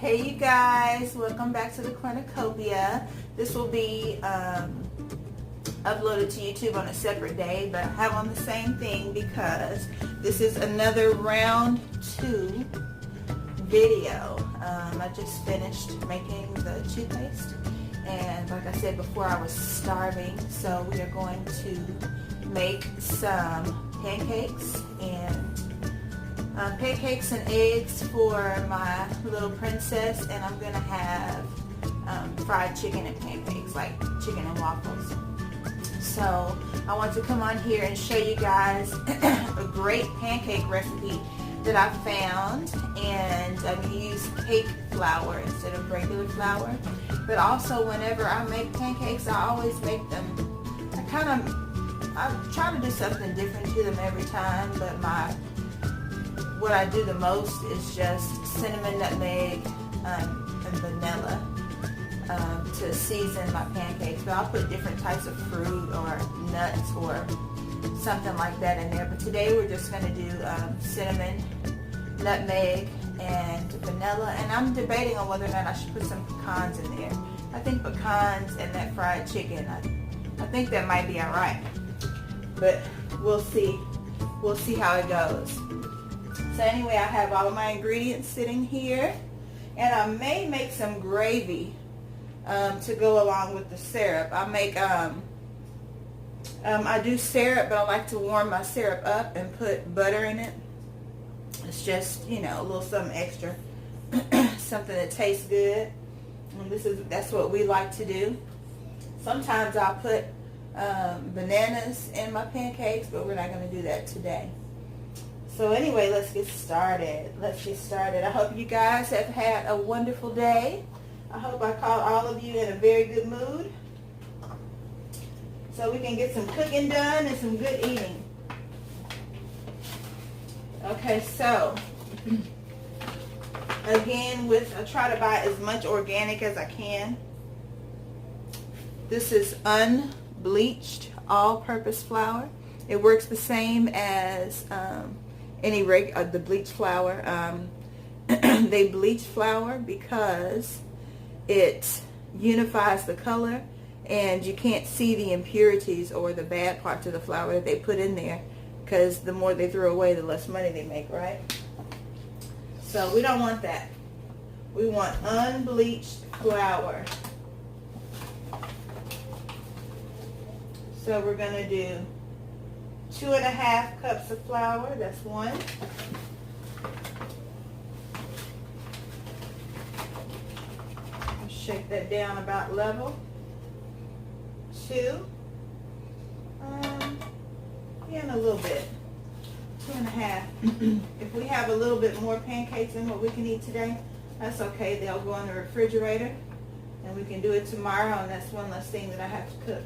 Hey you guys, welcome back to the Cornucopia. This will be uploaded to YouTube on a separate day, but I have on the same thing because this is another round 2 video. I just finished making the toothpaste, and like I said before, I was starving, so we are going to make some pancakes and eggs for my little princess, and I'm gonna have fried chicken and pancakes, like chicken and waffles. So I want to come on here and show you guys a great pancake recipe that I found, and I'm gonna use cake flour instead of regular flour. But also, whenever I make pancakes, I always make them, I try to do something different to them every time, but what I do the most is just cinnamon, nutmeg, and vanilla to season my pancakes. But I'll put different types of fruit or nuts or something like that in there. But today we're just going to do cinnamon, nutmeg, and vanilla. And I'm debating on whether or not I should put some pecans in there. I think pecans and that fried chicken, I think that might be alright. But we'll see. We'll see how it goes. So anyway, I have all of my ingredients sitting here, and I may make some gravy to go along with the syrup. I do syrup, but I like to warm my syrup up and put butter in it. It's just, you know, a little something extra, something that tastes good. And that's what we like to do. Sometimes I'll put bananas in my pancakes, but we're not going to do that today. So anyway, let's get started. I hope you guys have had a wonderful day. I hope I caught all of you in a very good mood, so we can get some cooking done and some good eating. Okay, so again, I try to buy as much organic as I can. This is unbleached all-purpose flour. It works the same as the bleach flour. They bleach flour because it unifies the color, and you can't see the impurities or the bad parts of the flour that they put in there, because the more they throw away, the less money they make, right? So we don't want that. We want unbleached flour. So we're going to do 2.5 cups of flour. That's 1. Shake that down about level. 2. And a little bit. 2.5. If we have a little bit more pancakes than what we can eat today, that's okay. They'll go in the refrigerator, and we can do it tomorrow, and that's one less thing that I have to cook.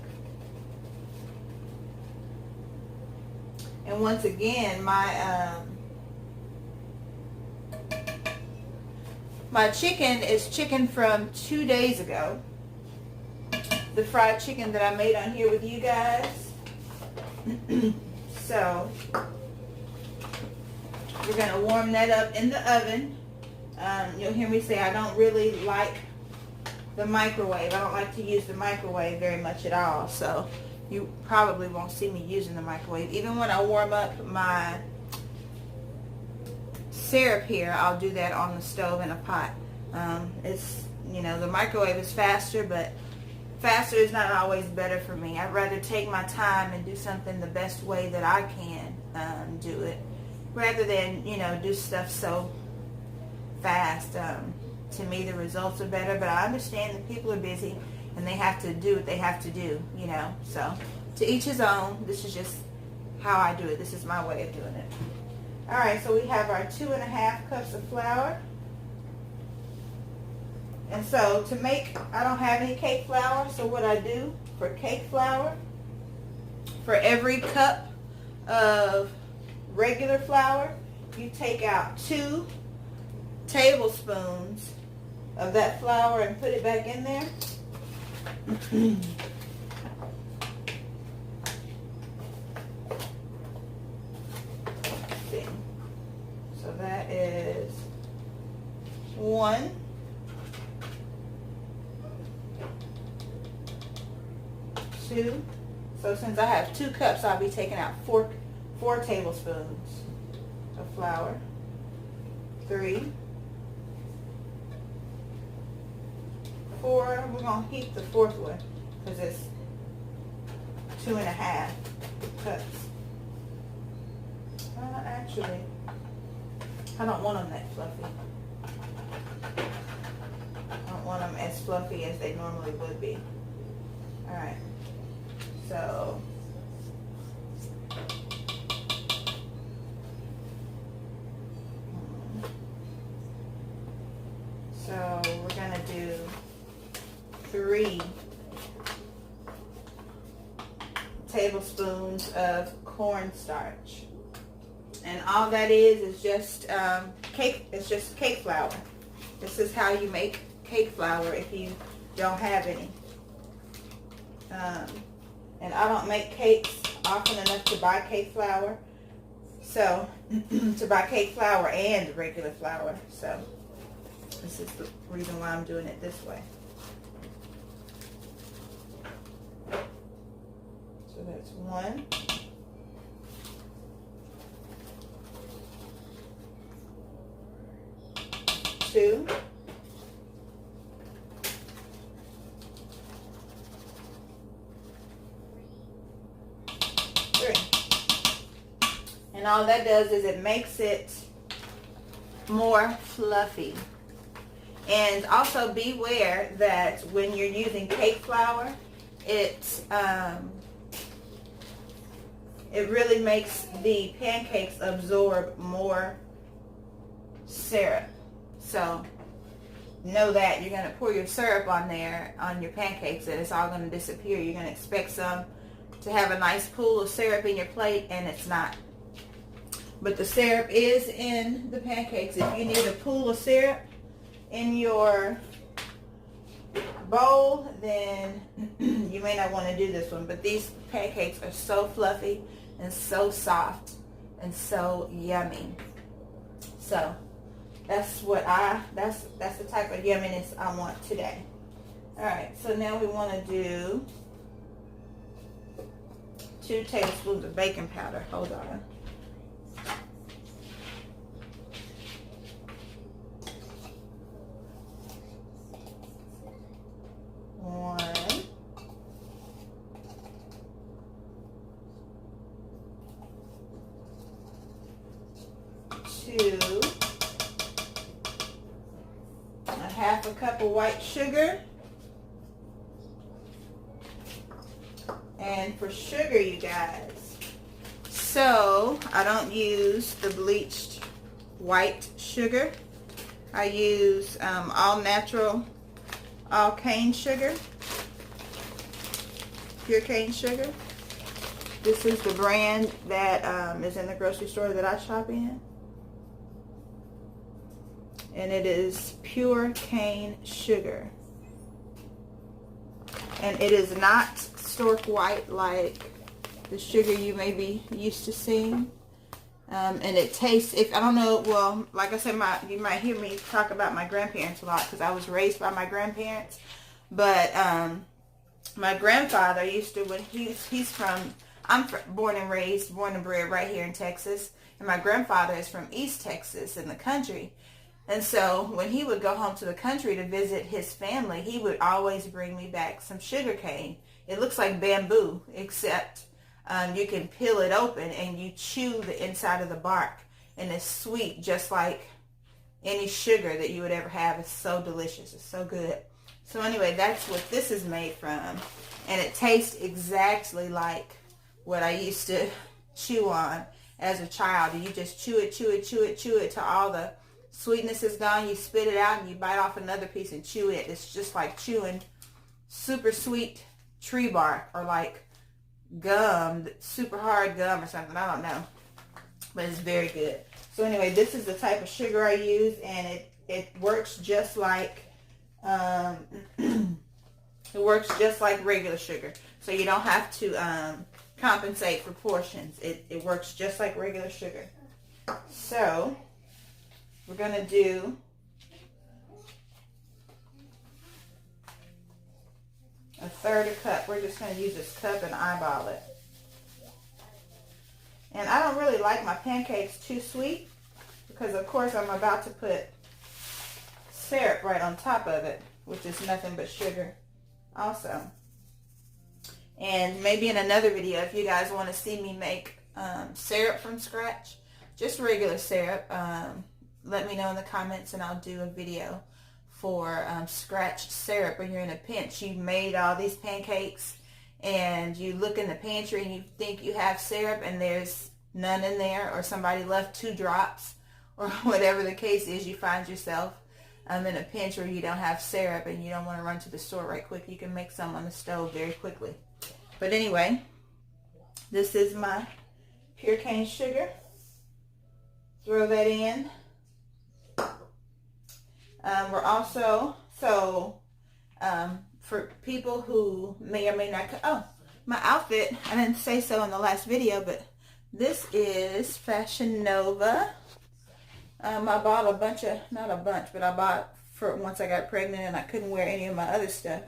And once again, my chicken is chicken from 2 days ago. The fried chicken that I made on here with you guys. So we're going to warm that up in the oven. You'll hear me say I don't really like the microwave. I don't like to use the microwave very much at all. So you probably won't see me using the microwave. Even when I warm up my syrup here, I'll do that on the stove in a pot. The microwave is faster, but faster is not always better for me. I'd rather take my time and do something the best way that I can do it, rather than, do stuff so fast. To me, the results are better, but I understand that people are busy and they have to do what they have to do, So to each his own. This is just how I do it. This is my way of doing it. All right, so we have our 2.5 cups of flour. And so I don't have any cake flour, so what I do for cake flour, for every cup of regular flour, you take out 2 tablespoons of that flour and put it back in there. So that is 1, 2. So since I have 2 cups, I'll be taking out 4 tablespoons of flour. 3, 4. We're going to heat the 4th one because it's 2.5 cups. Actually, I don't want them that fluffy. I don't want them as fluffy as they normally would be. Alright, so we're going to do 3 tablespoons of cornstarch. And all that is just cake. It's just cake flour. This is how you make cake flour if you don't have any. And I don't make cakes often enough to buy cake flour. So, to buy cake flour and regular flour. So, this is the reason why I'm doing it this way. So that's 1. 2. 3. And all that does is it makes it more fluffy. And also beware that when you're using cake flour, it really makes the pancakes absorb more syrup. So know that you're going to pour your syrup on there on your pancakes and it's all going to disappear. You're going to expect some to have a nice pool of syrup in your plate, and it's not. But the syrup is in the pancakes. If you need a pool of syrup in your bowl, then you may not want to do this one. But these pancakes are so fluffy and so soft and so yummy. So that's what that's the type of yumminess I want today. All right, so now we want to do 2 tablespoons of baking powder. Hold on. One, 2, a half a cup of white sugar. And for sugar, you guys, so I don't use the bleached white sugar. I use all natural, all cane sugar, pure cane sugar. This is the brand that is in the grocery store that I shop in. And it is pure cane sugar. And it is not stork white like the sugar you may be used to seeing. And it tastes, if I don't know, well, like I said, you might hear me talk about my grandparents a lot because I was raised by my grandparents. But my grandfather used to, when he's from, born and bred right here in Texas. And my grandfather is from East Texas in the country. And so when he would go home to the country to visit his family, he would always bring me back some sugar cane. It looks like bamboo, except you can peel it open and you chew the inside of the bark. And it's sweet, just like any sugar that you would ever have. It's so delicious. It's so good. So anyway, that's what this is made from. And it tastes exactly like what I used to chew on as a child. And you just chew it till all the sweetness is gone. You spit it out and you bite off another piece and chew it. It's just like chewing super sweet tree bark, or like gum, super hard gum or something. I don't know. But it's very good. So anyway, this is the type of sugar I use, and it works just like it works just like regular sugar. So you don't have to compensate for portions. It works just like regular sugar. So we're going to do 1/3 1/3 cup. We're just going to use this cup and eyeball it. And I don't really like my pancakes too sweet because, of course, I'm about to put syrup right on top of it, which is nothing but sugar also. And maybe in another video, if you guys want to see me make syrup from scratch, just regular syrup, let me know in the comments and I'll do a video for scratched syrup. When you're in a pinch, you made all these pancakes and you look in the pantry and you think you have syrup and there's none in there, or somebody left 2 drops, or whatever the case is, you find yourself in a pinch where you don't have syrup and you don't want to run to the store right quick. You can make some on the stove very quickly. But anyway, this is my pure cane sugar. Throw that in. We're also, for people who may or may not, my outfit, I didn't say so in the last video, but this is Fashion Nova. I bought a bunch of, not a bunch, but I bought for once I got pregnant and I couldn't wear any of my other stuff.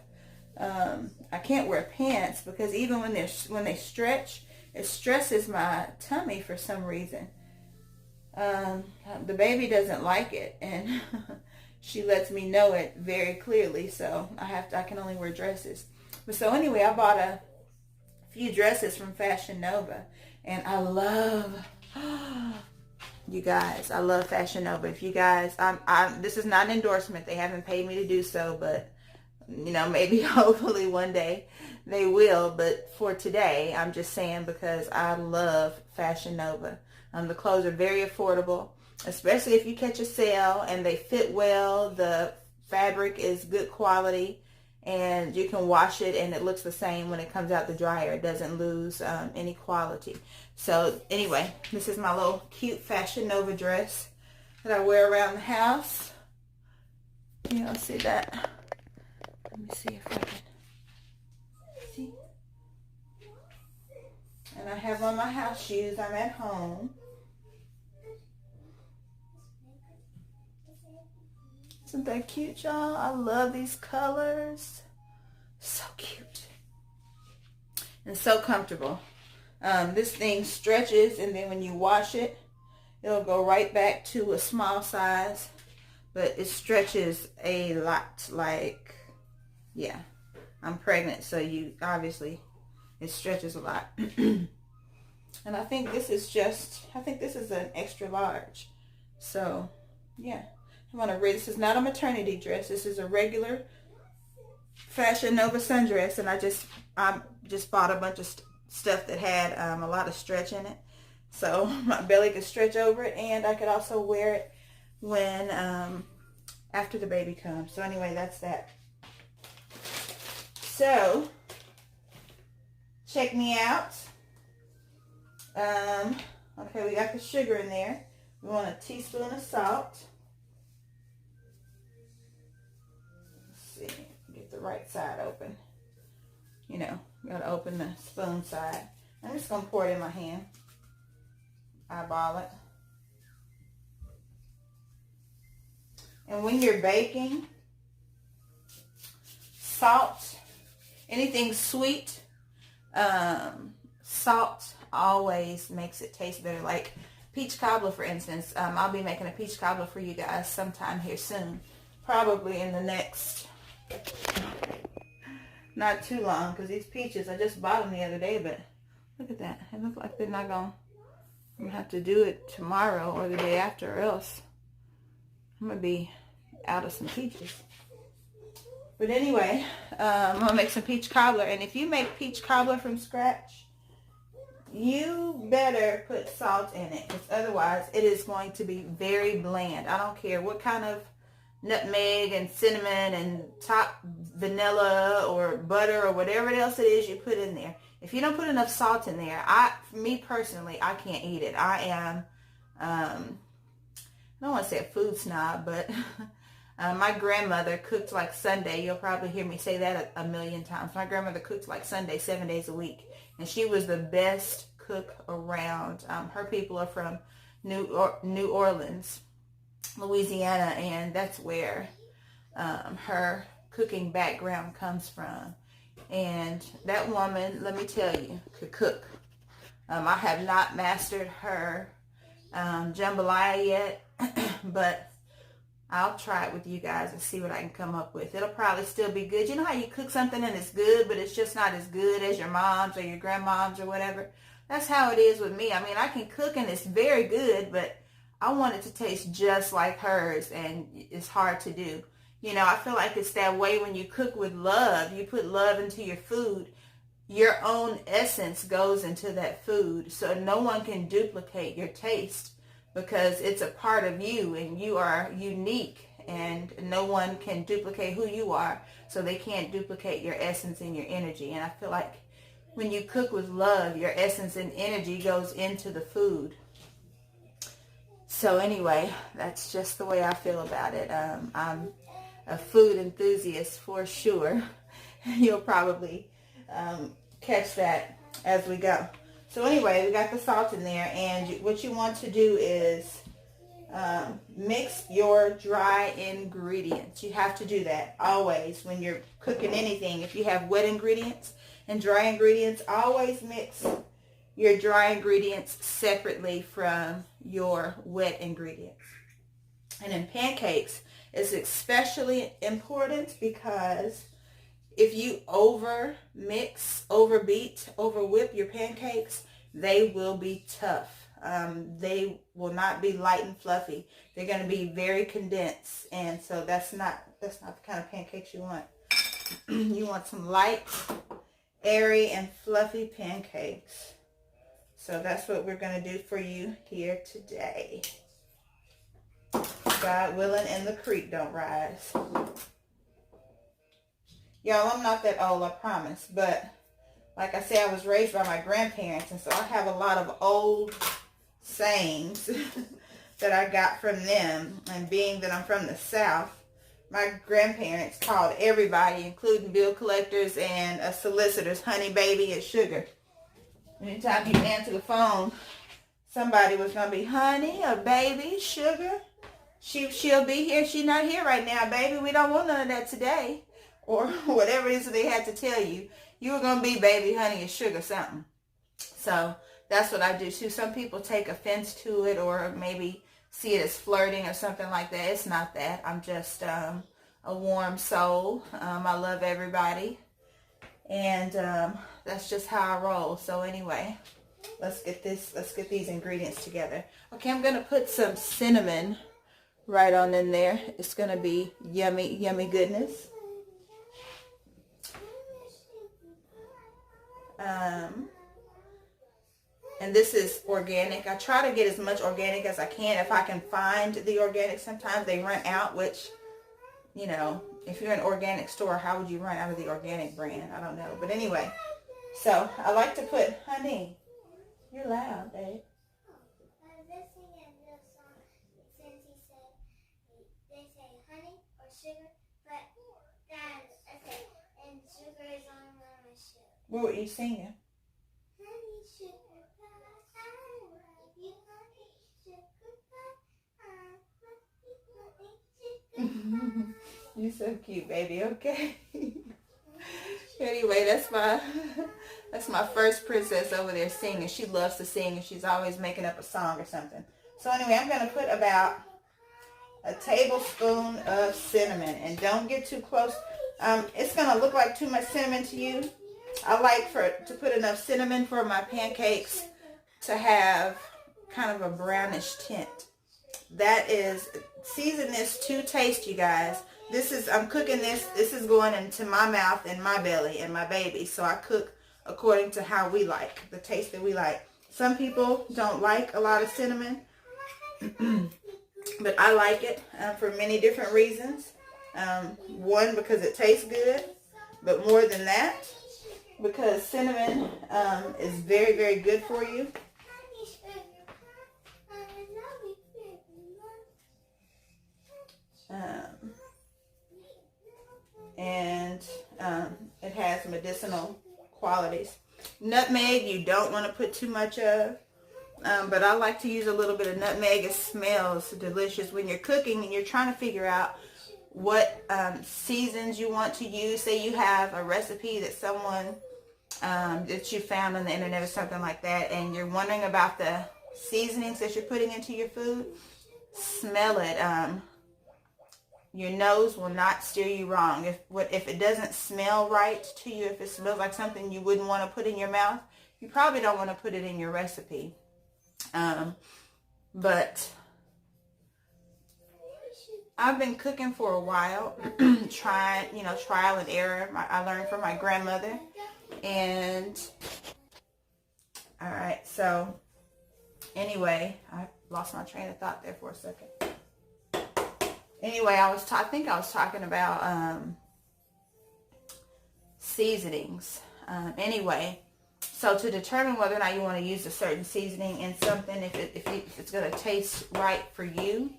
I can't wear pants because even when they stretch, it stresses my tummy for some reason. The baby doesn't like it, and she lets me know it very clearly, so I can only wear dresses. But so anyway, I bought a few dresses from Fashion Nova, and I love, you guys, I love Fashion Nova. If you guys, this is not an endorsement. They haven't paid me to do so, but you know, maybe hopefully one day they will. But for today, I'm just saying because I love Fashion Nova. The clothes are very affordable, especially if you catch a sale and they fit well. The fabric is good quality and you can wash it and it looks the same when it comes out the dryer. It doesn't lose any quality. So anyway, this is my little cute Fashion Nova dress that I wear around the house. You don't see that? Let me see if I can see. And I have on my house shoes. I'm at home. Isn't that cute, y'all? I love these colors. So cute. And so comfortable. This thing stretches, and then when you wash it, it'll go right back to a small size. But it stretches a lot. Like, yeah. I'm pregnant, so obviously it stretches a lot. And I think this is an extra large. So, yeah. This is not a maternity dress. This is a regular Fashion Nova sundress, and I just bought a bunch of stuff that had a lot of stretch in it, so my belly could stretch over it, and I could also wear it when after the baby comes. So anyway, that's that. So check me out. Okay, we got the sugar in there. We want a teaspoon of salt. Get the right side open. You know, you gotta open the spoon side. I'm just gonna pour it in my hand. Eyeball it. And when you're baking, salt, anything sweet, salt always makes it taste better. Like peach cobbler, for instance. I'll be making a peach cobbler for you guys sometime here soon. Probably in the next, not too long, because these peaches, I just bought them the other day, but look at that. It looks like they're not going to, I'm going to have to do it tomorrow or the day after, or else I'm going to be out of some peaches. But anyway, I'm going to make some peach cobbler, and if you make peach cobbler from scratch, you better put salt in it, because otherwise it is going to be very bland. I don't care what kind of nutmeg and cinnamon and top vanilla or butter or whatever else it is you put in there. If you don't put enough salt in there, me personally, I can't eat it. I am, I don't want to say a food snob, but my grandmother cooked like Sunday. You'll probably hear me say that a million times. My grandmother cooked like Sunday, 7 days a week. And she was the best cook around. Her people are from New Orleans, Louisiana, and that's where her cooking background comes from. And that woman, let me tell you, could cook. I have not mastered her jambalaya yet, but I'll try it with you guys and see what I can come up with. It'll probably still be good. You know how you cook something and it's good, but it's just not as good as your mom's or your grandmom's or whatever? That's how it is with me. I mean, I can cook and it's very good, but I want it to taste just like hers, and it's hard to do. You know, I feel like it's that way when you cook with love. You put love into your food. Your own essence goes into that food, so no one can duplicate your taste because it's a part of you and you are unique, and no one can duplicate who you are, so they can't duplicate your essence and your energy. And I feel like when you cook with love, your essence and energy goes into the food. So anyway, that's just the way I feel about it. I'm a food enthusiast for sure. You'll probably catch that as we go. So anyway, we got the salt in there, and what you want to do is mix your dry ingredients. You have to do that always when you're cooking anything. If you have wet ingredients and dry ingredients, always mix your dry ingredients separately from your wet ingredients. And in pancakes, it's especially important because if you over mix, over beat, over whip your pancakes, they will be tough. They will not be light and fluffy. They're going to be very condensed, and so that's not the kind of pancakes you want. You want some light, airy, and fluffy pancakes. So that's what we're going to do for you here today. God willing, and the creek don't rise. Y'all, I'm not that old, I promise. But like I said, I was raised by my grandparents, and so I have a lot of old sayings that I got from them. And being that I'm from the South, my grandparents called everybody, including bill collectors and solicitors, honey, baby, and sugar. Anytime you answer the phone, somebody was going to be honey or baby, sugar. She'll be here. She's not here right now, baby. We don't want none of that today. Or whatever it is that they had to tell you. You were going to be baby, honey, or sugar, something. So that's what I do too. Some people take offense to it or maybe see it as flirting or something like that. It's not that. I'm just a warm soul. I love everybody. And that's just how I roll. So anyway, let's get these ingredients together. Okay, I'm going to put some cinnamon right on in there. It's going to be yummy, yummy goodness. And this is organic. I try to get as much organic as I can. If I can find the organic, sometimes they run out, which, you know, if you're in an organic store, how would you run out of the organic brand? I don't know. But anyway, so I like to put honey. You're loud, babe. They say honey or sugar, but that, okay, and sugar is on my sugar. What were you singing? Honey, sugar pie, I love you, honey, sugar pie, honey, sugar pie. You're so cute, baby. Okay. Anyway, that's my first princess over there singing. She loves to sing, and she's always making up a song or something. So anyway, I'm going to put about a tablespoon of cinnamon, and don't get too close. It's going to look like too much cinnamon to you. I like to put enough cinnamon for my pancakes to have kind of a brownish tint. That is, season this to taste, you guys. I'm cooking this. This is going into my mouth and my belly and my baby. So I cook according to how we like, the taste that we like. Some people don't like a lot of cinnamon, but I like it for many different reasons. One, because it tastes good, but more than that, because cinnamon is very, very good for you. And it has medicinal qualities. Nutmeg, you don't want to put too much of, but I like to use a little bit of nutmeg. It smells delicious when you're cooking and you're trying to figure out what seasons you want to use. Say you have a recipe that someone that you found on the internet or something like that, and you're wondering about the seasonings that you're putting into your food. Smell it. Your nose will not steer you wrong. If it doesn't smell right to you, if it smells like something you wouldn't want to put in your mouth, you probably don't want to put it in your recipe. But I've been cooking for a while, trial and error. I learned from my grandmother. And all right, so anyway, I lost my train of thought there for a second. Anyway, I think I was talking about seasonings. Anyway, so to determine whether or not you want to use a certain seasoning in something, if it's going to taste right for you,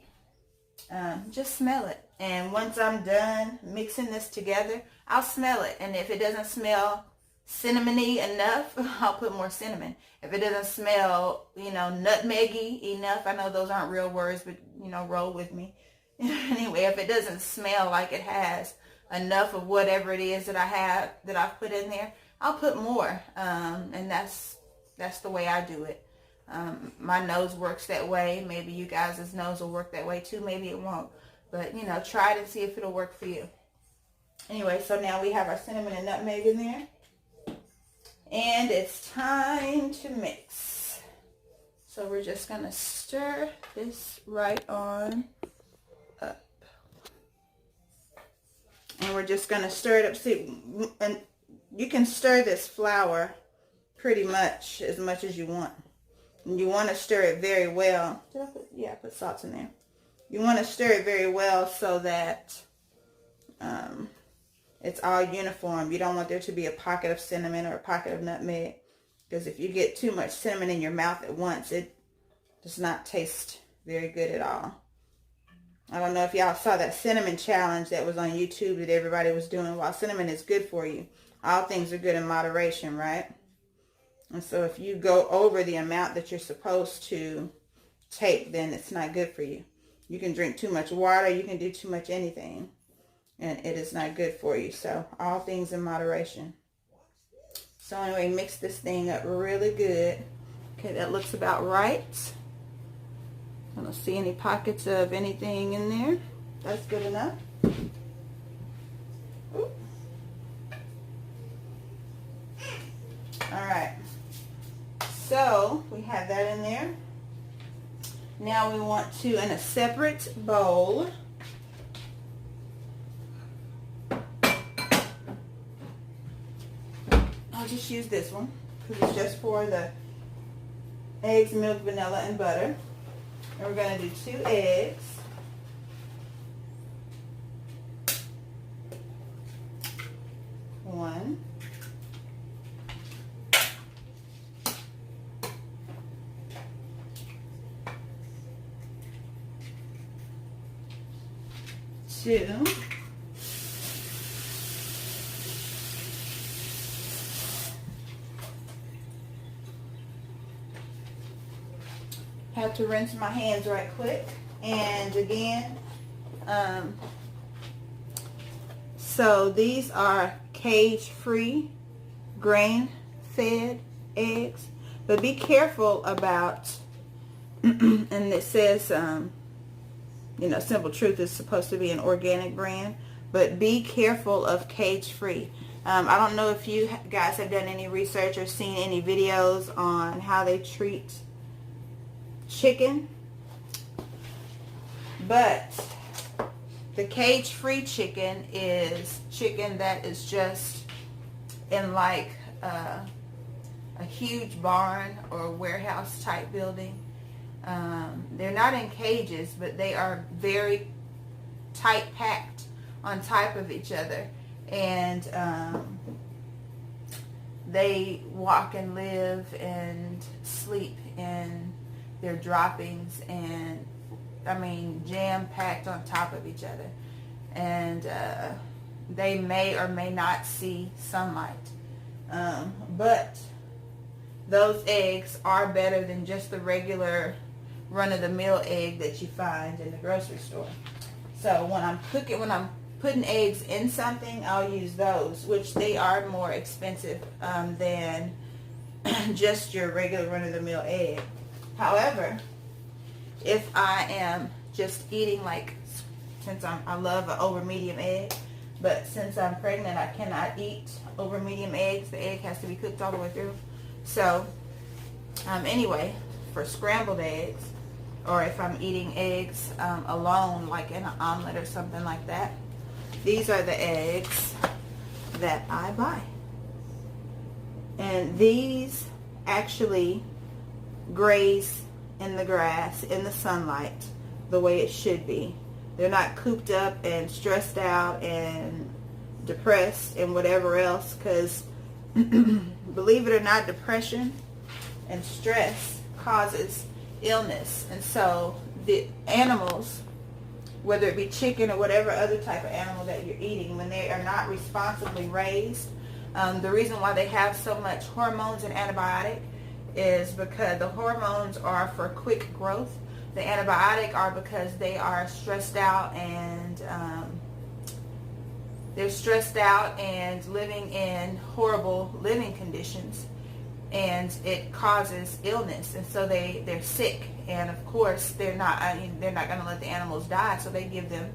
just smell it. And once I'm done mixing this together, I'll smell it. And if it doesn't smell cinnamony enough, I'll put more cinnamon. If it doesn't smell, nutmeggy enough, I know those aren't real words, but, roll with me. Anyway, if it doesn't smell like it has enough of whatever it is that I've put in there, I'll put more. And that's the way I do it. My nose works that way. Maybe you guys' nose will work that way too. Maybe it won't. But, try it and see if it'll work for you. Anyway, so now we have our cinnamon and nutmeg in there. And it's time to mix. So we're just going to stir this right on up. And we're just going to stir it up. See, and you can stir this flour pretty much as you want. And you want to stir it very well. I put salt in there. You want to stir it very well so that it's all uniform. You don't want there to be a pocket of cinnamon or a pocket of nutmeg. Because if you get too much cinnamon in your mouth at once, it does not taste very good at all. I don't know if y'all saw that cinnamon challenge that was on YouTube that everybody was doing. While cinnamon is good for you, all things are good in moderation, right? And so if you go over the amount that you're supposed to take, then it's not good for you. You can drink too much water. You can do too much anything. And it is not good for you. So all things in moderation. So anyway, mix this thing up really good. Okay, that looks about right. I don't see any pockets of anything in there. That's good enough. Ooh. All right. So we have that in there. Now we want to, in a separate bowl, I'll just use this one because it's just for the eggs, milk, vanilla, and butter. And we're going to do 2 eggs. One. Two. Have to rinse my hands right quick. And again, so these are cage-free, grain-fed eggs. But be careful about, and it says, Simple Truth is supposed to be an organic brand, but be careful of cage-free. I don't know if you guys have done any research or seen any videos on how they treat chicken, but the cage-free chicken is chicken that is just in like a huge barn or warehouse type building. They're not in cages, but they are very tight packed on top of each other, and they walk and live and sleep in their droppings, and jam packed on top of each other, and they may or may not see sunlight, but those eggs are better than just the regular run-of-the-mill egg that you find in the grocery store. So when I'm putting eggs in something, I'll use those, which they are more expensive than just your regular run-of-the-mill egg. However, if I am just eating, like, since I love an over medium egg, but since I'm pregnant, I cannot eat over medium eggs. The egg has to be cooked all the way through. So anyway, for scrambled eggs, or if I'm eating eggs alone, like in an omelet or something like that, these are the eggs that I buy. And these actually graze in the grass, in the sunlight, the way it should be. They're not cooped up and stressed out and depressed and whatever else, because believe it or not, depression and stress causes illness. And so the animals, whether it be chicken or whatever other type of animal that you're eating, when they are not responsibly raised, the reason why they have so much hormones and antibiotic is because the hormones are for quick growth. The antibiotic are because they are stressed out and living in horrible living conditions, and it causes illness, and so they're sick. And of course they're not going to let the animals die, so they give them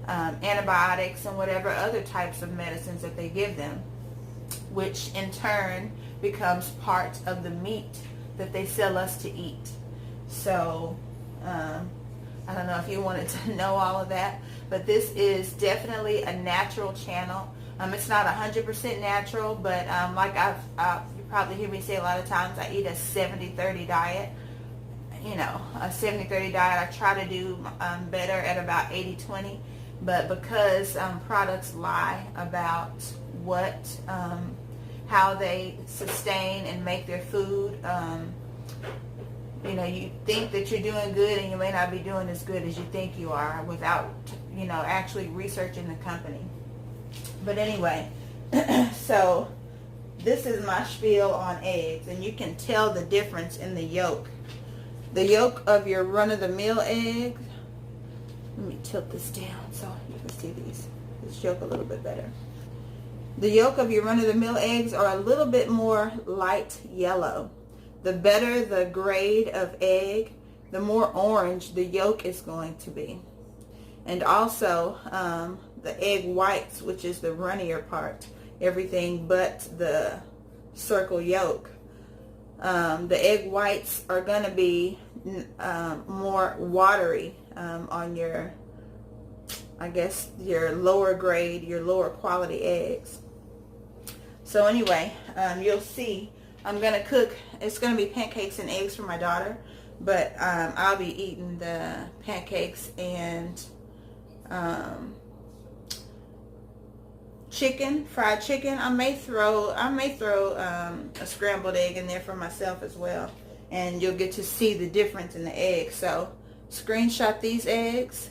antibiotics and whatever other types of medicines that they give them, which in turn becomes part of the meat that they sell us to eat. So I don't know if you wanted to know all of that, but this is definitely a natural channel. It's not 100% natural, but like you probably hear me say a lot of times, I eat a 70-30 diet. You know, a 70-30 diet. I try to do better at about 80-20, but because products lie about how they sustain and make their food, you know, you think that you're doing good and you may not be doing as good as you think you are without, you know, actually researching the company. But anyway, so this is my spiel on eggs, and you can tell the difference in the yolk. The yolk of your run-of-the-mill egg, let me tilt this down so you can see this yolk a little bit better. The yolk of your run-of-the-mill eggs are a little bit more light yellow. The better the grade of egg, the more orange the yolk is going to be. And also the egg whites, which is the runnier part, everything but the circle yolk. The egg whites are going to be more watery on your, I guess, your lower grade, your lower quality eggs. So anyway, you'll see I'm going to cook, it's going to be pancakes and eggs for my daughter, but I'll be eating the pancakes and chicken, fried chicken. I may throw a scrambled egg in there for myself as well, and you'll get to see the difference in the eggs. So screenshot these eggs,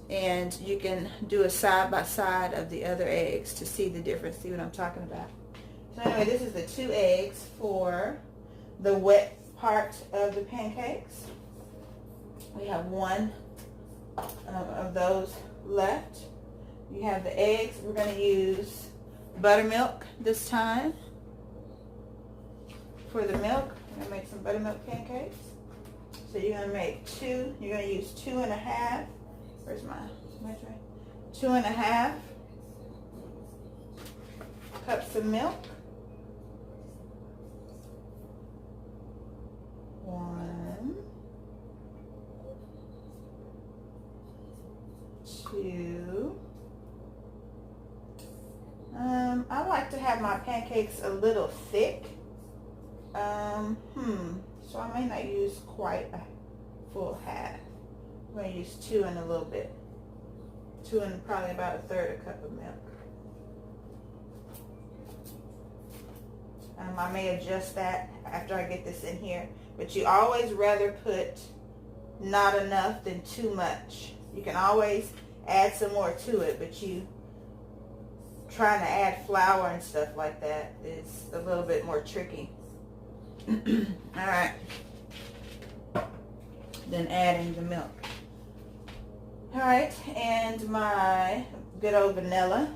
and you can do a side by side of the other eggs to see the difference, see what I'm talking about. So anyway, this is the 2 eggs for the wet part of the pancakes. We have 1 of those left. You have the eggs. We're going to use buttermilk this time for the milk. We're going to make some buttermilk pancakes. So you're going to make 2. You're going to use 2.5. Where's my measuring? 2.5 cups of milk. 1, 2. I like to have my pancakes a little thick. So I may not use quite a full half. I'm going to use 2 and a little bit. 2 and probably about 1/3 a cup of milk. I may adjust that after I get this in here. But you always rather put not enough than too much. You can always add some more to it, but you trying to add flour and stuff like that is a little bit more tricky. Alright. Then adding the milk. All right, and my good old vanilla.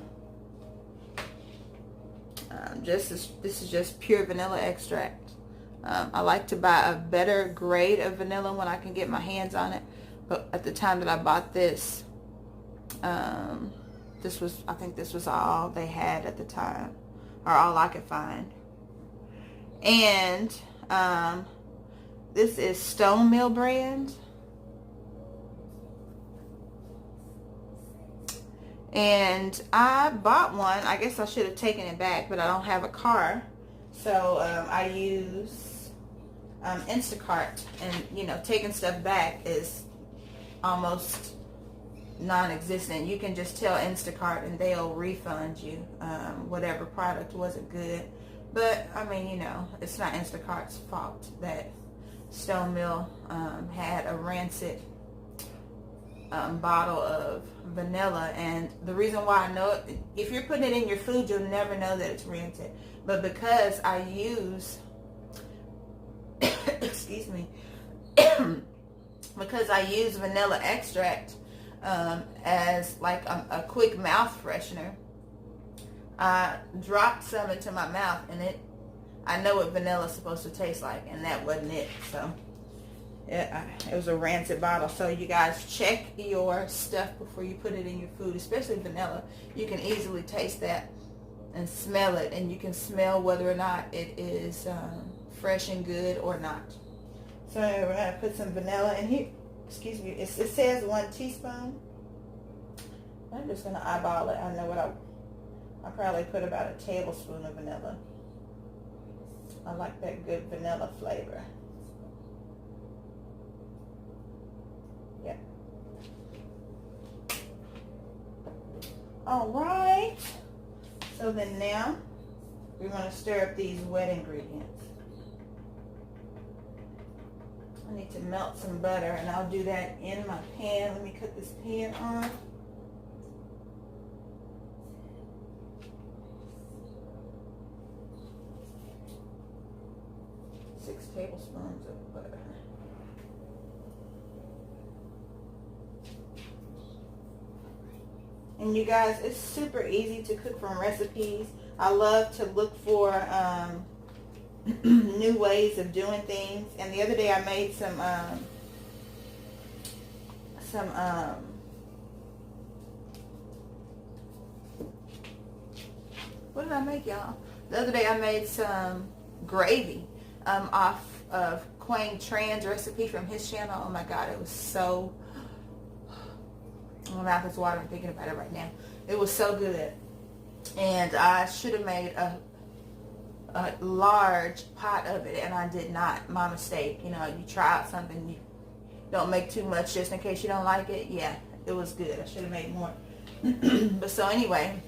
This is just pure vanilla extract. I like to buy a better grade of vanilla when I can get my hands on it. But at the time that I bought this, I think this was all they had at the time, or all I could find. And this is Stone Mill brand. And I bought one. I guess I should have taken it back, but I don't have a car. So I use Instacart. And, you know, taking stuff back is almost non-existent. You can just tell Instacart and they'll refund you whatever product wasn't good. But, I mean, you know, it's not Instacart's fault that Stone Mill had a rancid bottle of vanilla. And the reason why I know it, if you're putting it in your food, you'll never know that it's rancid. But because I use excuse me because I use vanilla extract as like a quick mouth freshener, I dropped some into my mouth, and I know what vanilla is supposed to taste like, and that wasn't it. So it was a rancid bottle. So you guys, check your stuff before you put it in your food, especially vanilla. You can easily taste that and smell it, and you can smell whether or not it is fresh and good or not. So anyway, we're going to put some vanilla in here. Excuse me. It says 1 teaspoon. I'm just going to eyeball it. I know what I probably put about a tablespoon of vanilla. I like that good vanilla flavor. Yeah. All right. So then now we're going to stir up these wet ingredients. I need to melt some butter, and I'll do that in my pan. Let me cut this pan on. Six tablespoons of butter. And you guys, it's super easy to cook from recipes. I love to look for new ways of doing things. And the other day I made some what did I make, y'all? The other day I made some gravy off of Quang Tran's recipe from his channel. Oh my God, it was so, my mouth is watering thinking about it right now. It was so good. And I should have made a large pot of it, and I did not. My mistake. You know, you try out something, you don't make too much just in case you don't like it. Yeah, it was good. I should have made more. But so anyway,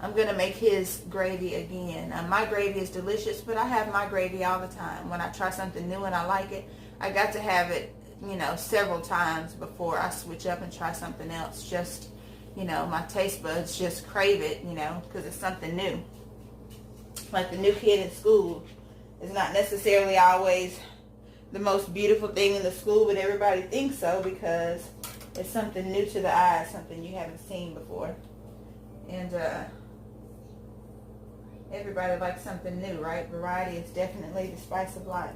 I'm going to make his gravy again. My gravy is delicious, but I have my gravy all the time. When I try something new and I like it, I got to have it, you know, several times before I switch up and try something else. Just, you know, my taste buds just crave it, you know, because it's something new. Like the new kid in school is not necessarily always the most beautiful thing in the school, but everybody thinks so because it's something new to the eye, something you haven't seen before. And everybody likes something new, right? Variety is definitely the spice of life.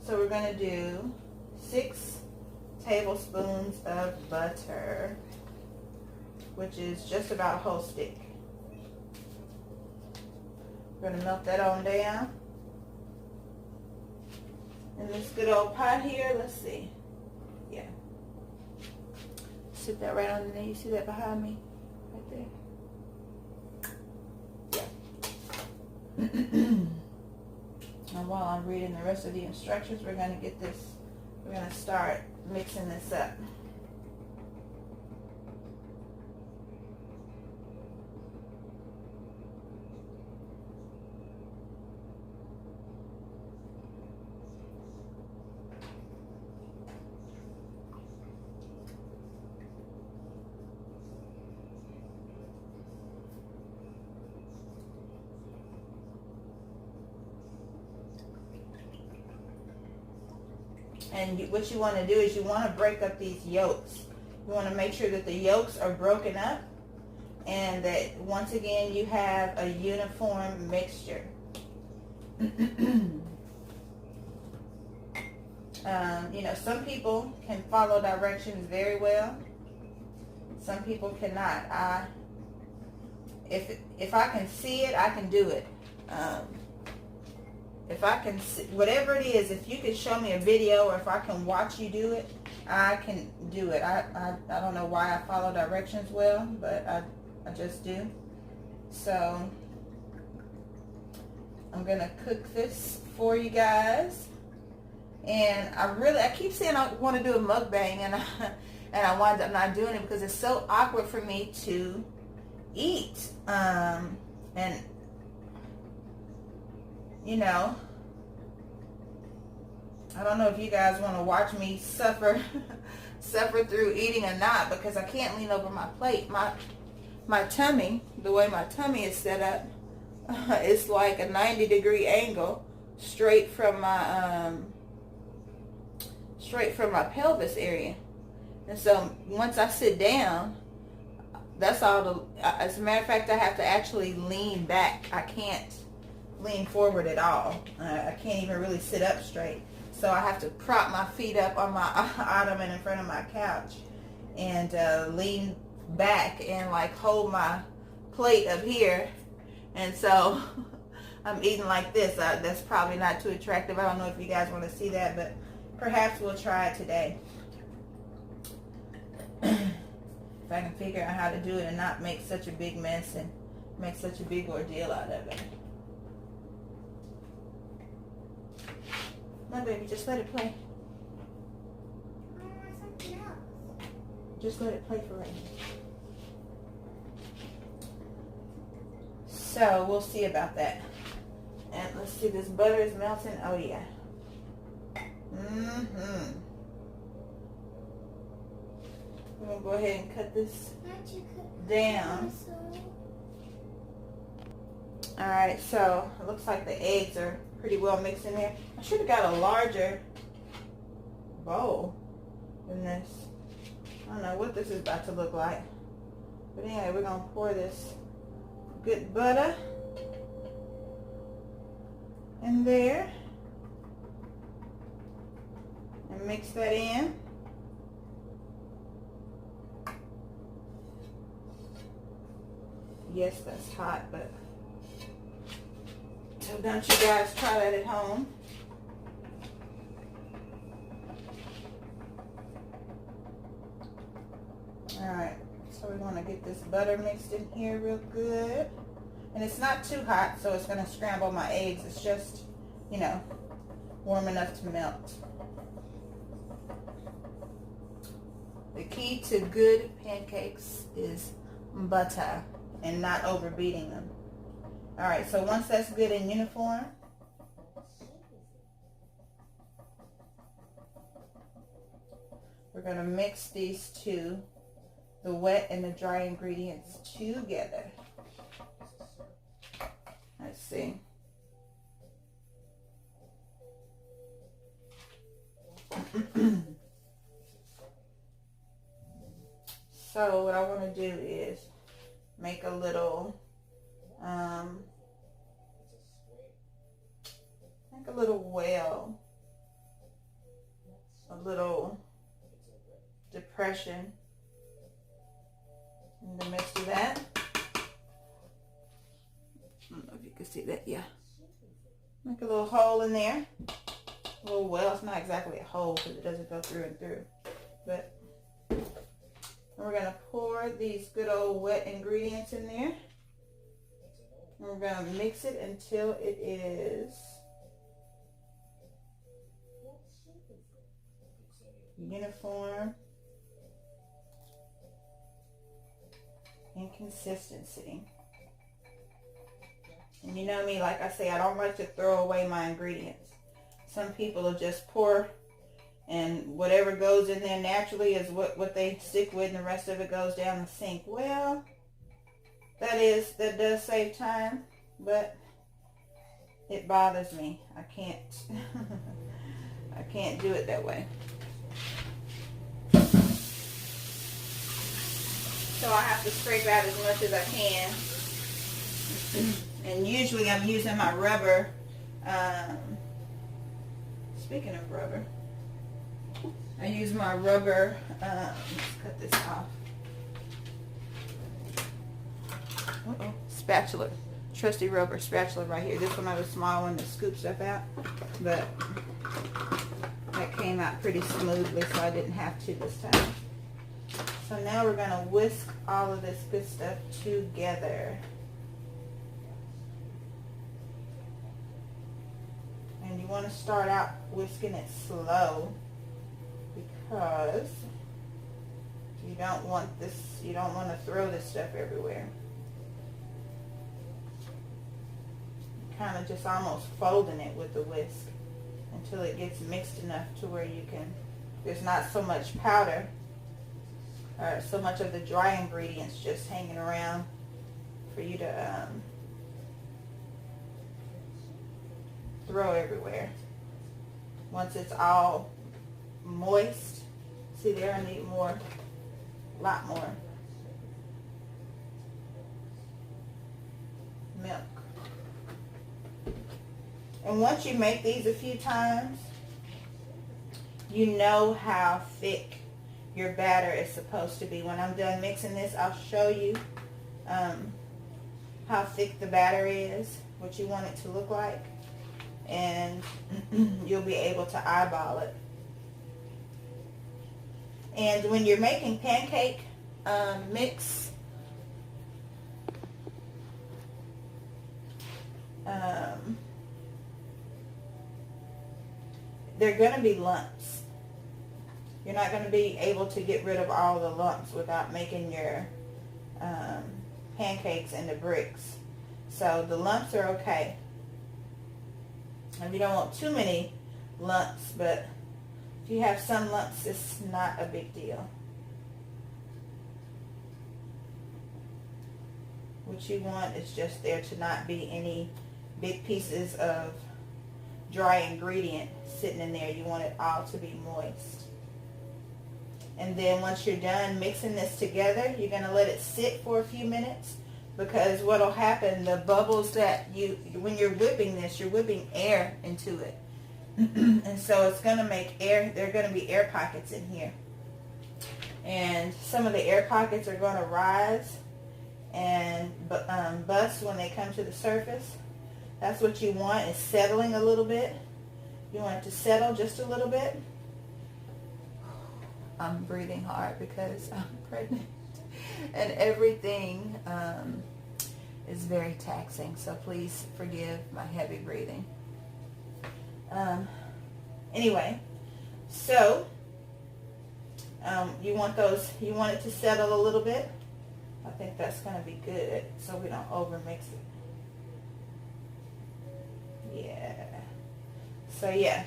So we're going to do 6 tablespoons of butter, which is just about a whole stick. We're going to melt that on down. In this good old pot here, let's see. Yeah. Sit that right on there. You see that behind me? Right there. Yeah. And while I'm reading the rest of the instructions, we're going to start mixing this up. And what you want to do is you want to break up these yolks. You want to make sure that the yolks are broken up and that once again you have a uniform mixture. You know, some people can follow directions very well. Some people cannot. If I can see it, I can do it. If I can see, whatever it is, if you can show me a video or if I can watch you do it, I can do it. I don't know why I follow directions well, but I just do. So I'm gonna cook this for you guys. And I keep saying I want to do a mukbang, and I wind up not doing it because it's so awkward for me to eat. And you know, I don't know if you guys want to watch me suffer through eating or not, because I can't lean over my plate. My tummy, the way my tummy is set up, it's like a 90-degree angle straight from my pelvis area. And so once I sit down, that's all as a matter of fact, I have to actually lean back. I can't lean forward at all. I can't even really sit up straight. So I have to prop my feet up on my ottoman in front of my couch and lean back and like hold my plate up here. And so I'm eating like this. That's probably not too attractive. I don't know if you guys want to see that, but perhaps we'll try it today. If I can figure out how to do it and not make such a big mess and make such a big ordeal out of it. No, baby, just let it play. I want something else. Just let it play for right now. So we'll see about that. And let's see, this butter is melting. Oh yeah. I'm gonna go ahead and cut this down. All right, so it looks like the eggs are pretty well mixed in there. I should have got a larger bowl than this. I don't know what this is about to look like. But anyway, we're gonna pour this good butter in there and mix that in. Yes, that's hot, but so don't you guys try that at home. Alright, so we want to get this butter mixed in here real good. And it's not too hot, so it's going to scramble my eggs. It's just, you know, warm enough to melt. The key to good pancakes is butter and not overbeating them. Alright, so once that's good and uniform, we're going to mix these two, the wet and the dry ingredients, together. Let's see. So what I want to do is make a little well, a little depression in the midst of that. I don't know if you can see that. Yeah, make a little hole in there. A little well. It's not exactly a hole because it doesn't go through and through, but we're going to pour these good old wet ingredients in there. And we're going to mix it until it is uniform in consistency. And you know me, like I say, I don't like to throw away my ingredients. Some people will just pour, and whatever goes in there naturally is what they stick with, and the rest of it goes down the sink. Well, that does save time, but it bothers me. I can't I can't do it that way. So I have to scrape out as much as I can. And usually I'm using my rubber. Speaking of rubber, I use my rubber, let's cut this off. Spatula. Trusty rubber spatula right here. This one is a small one to scoop stuff out. But that came out pretty smoothly, so I didn't have to this time. So now we're going to whisk all of this good stuff together. And you want to start out whisking it slow because you don't want to throw this stuff everywhere. Kind of just almost folding it with the whisk until it gets mixed enough to where you can, there's not so much powder or so much of the dry ingredients just hanging around for you to throw everywhere. Once it's all moist, see there, I need more, a lot more milk. And once you make these a few times, you know how thick your batter is supposed to be. When I'm done mixing this, I'll show you how thick the batter is, what you want it to look like, and you'll be able to eyeball it. And when you're making pancake mix, they're going to be lumps. You're not going to be able to get rid of all the lumps without making your pancakes into bricks. So the lumps are okay. And you don't want too many lumps, but if you have some lumps, it's not a big deal. What you want is just there to not be any big pieces of dry ingredient sitting in there. You want it all to be moist. And then once you're done mixing this together, you're going to let it sit for a few minutes, because what will happen, the bubbles that when you're whipping this, you're whipping air into it. And so it's going to make air, there are going to be air pockets in here. And some of the air pockets are going to rise and bust when they come to the surface. That's what you want, is settling a little bit. You want it to settle just a little bit. I'm breathing hard because I'm pregnant. And everything is very taxing. So please forgive my heavy breathing. Anyway, so you want it to settle a little bit. I think that's going to be good so we don't over mix it. Yeah. So yeah.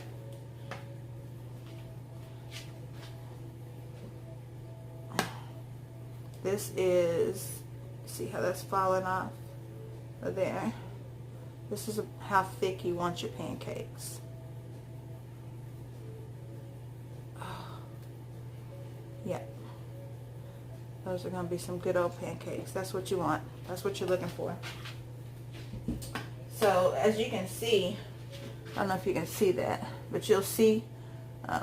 This is, see how that's falling off of there. This is how thick you want your pancakes. Yeah. Those are going to be some good old pancakes. That's what you want. That's what you're looking for. So as you can see, I don't know if you can see that, but you'll see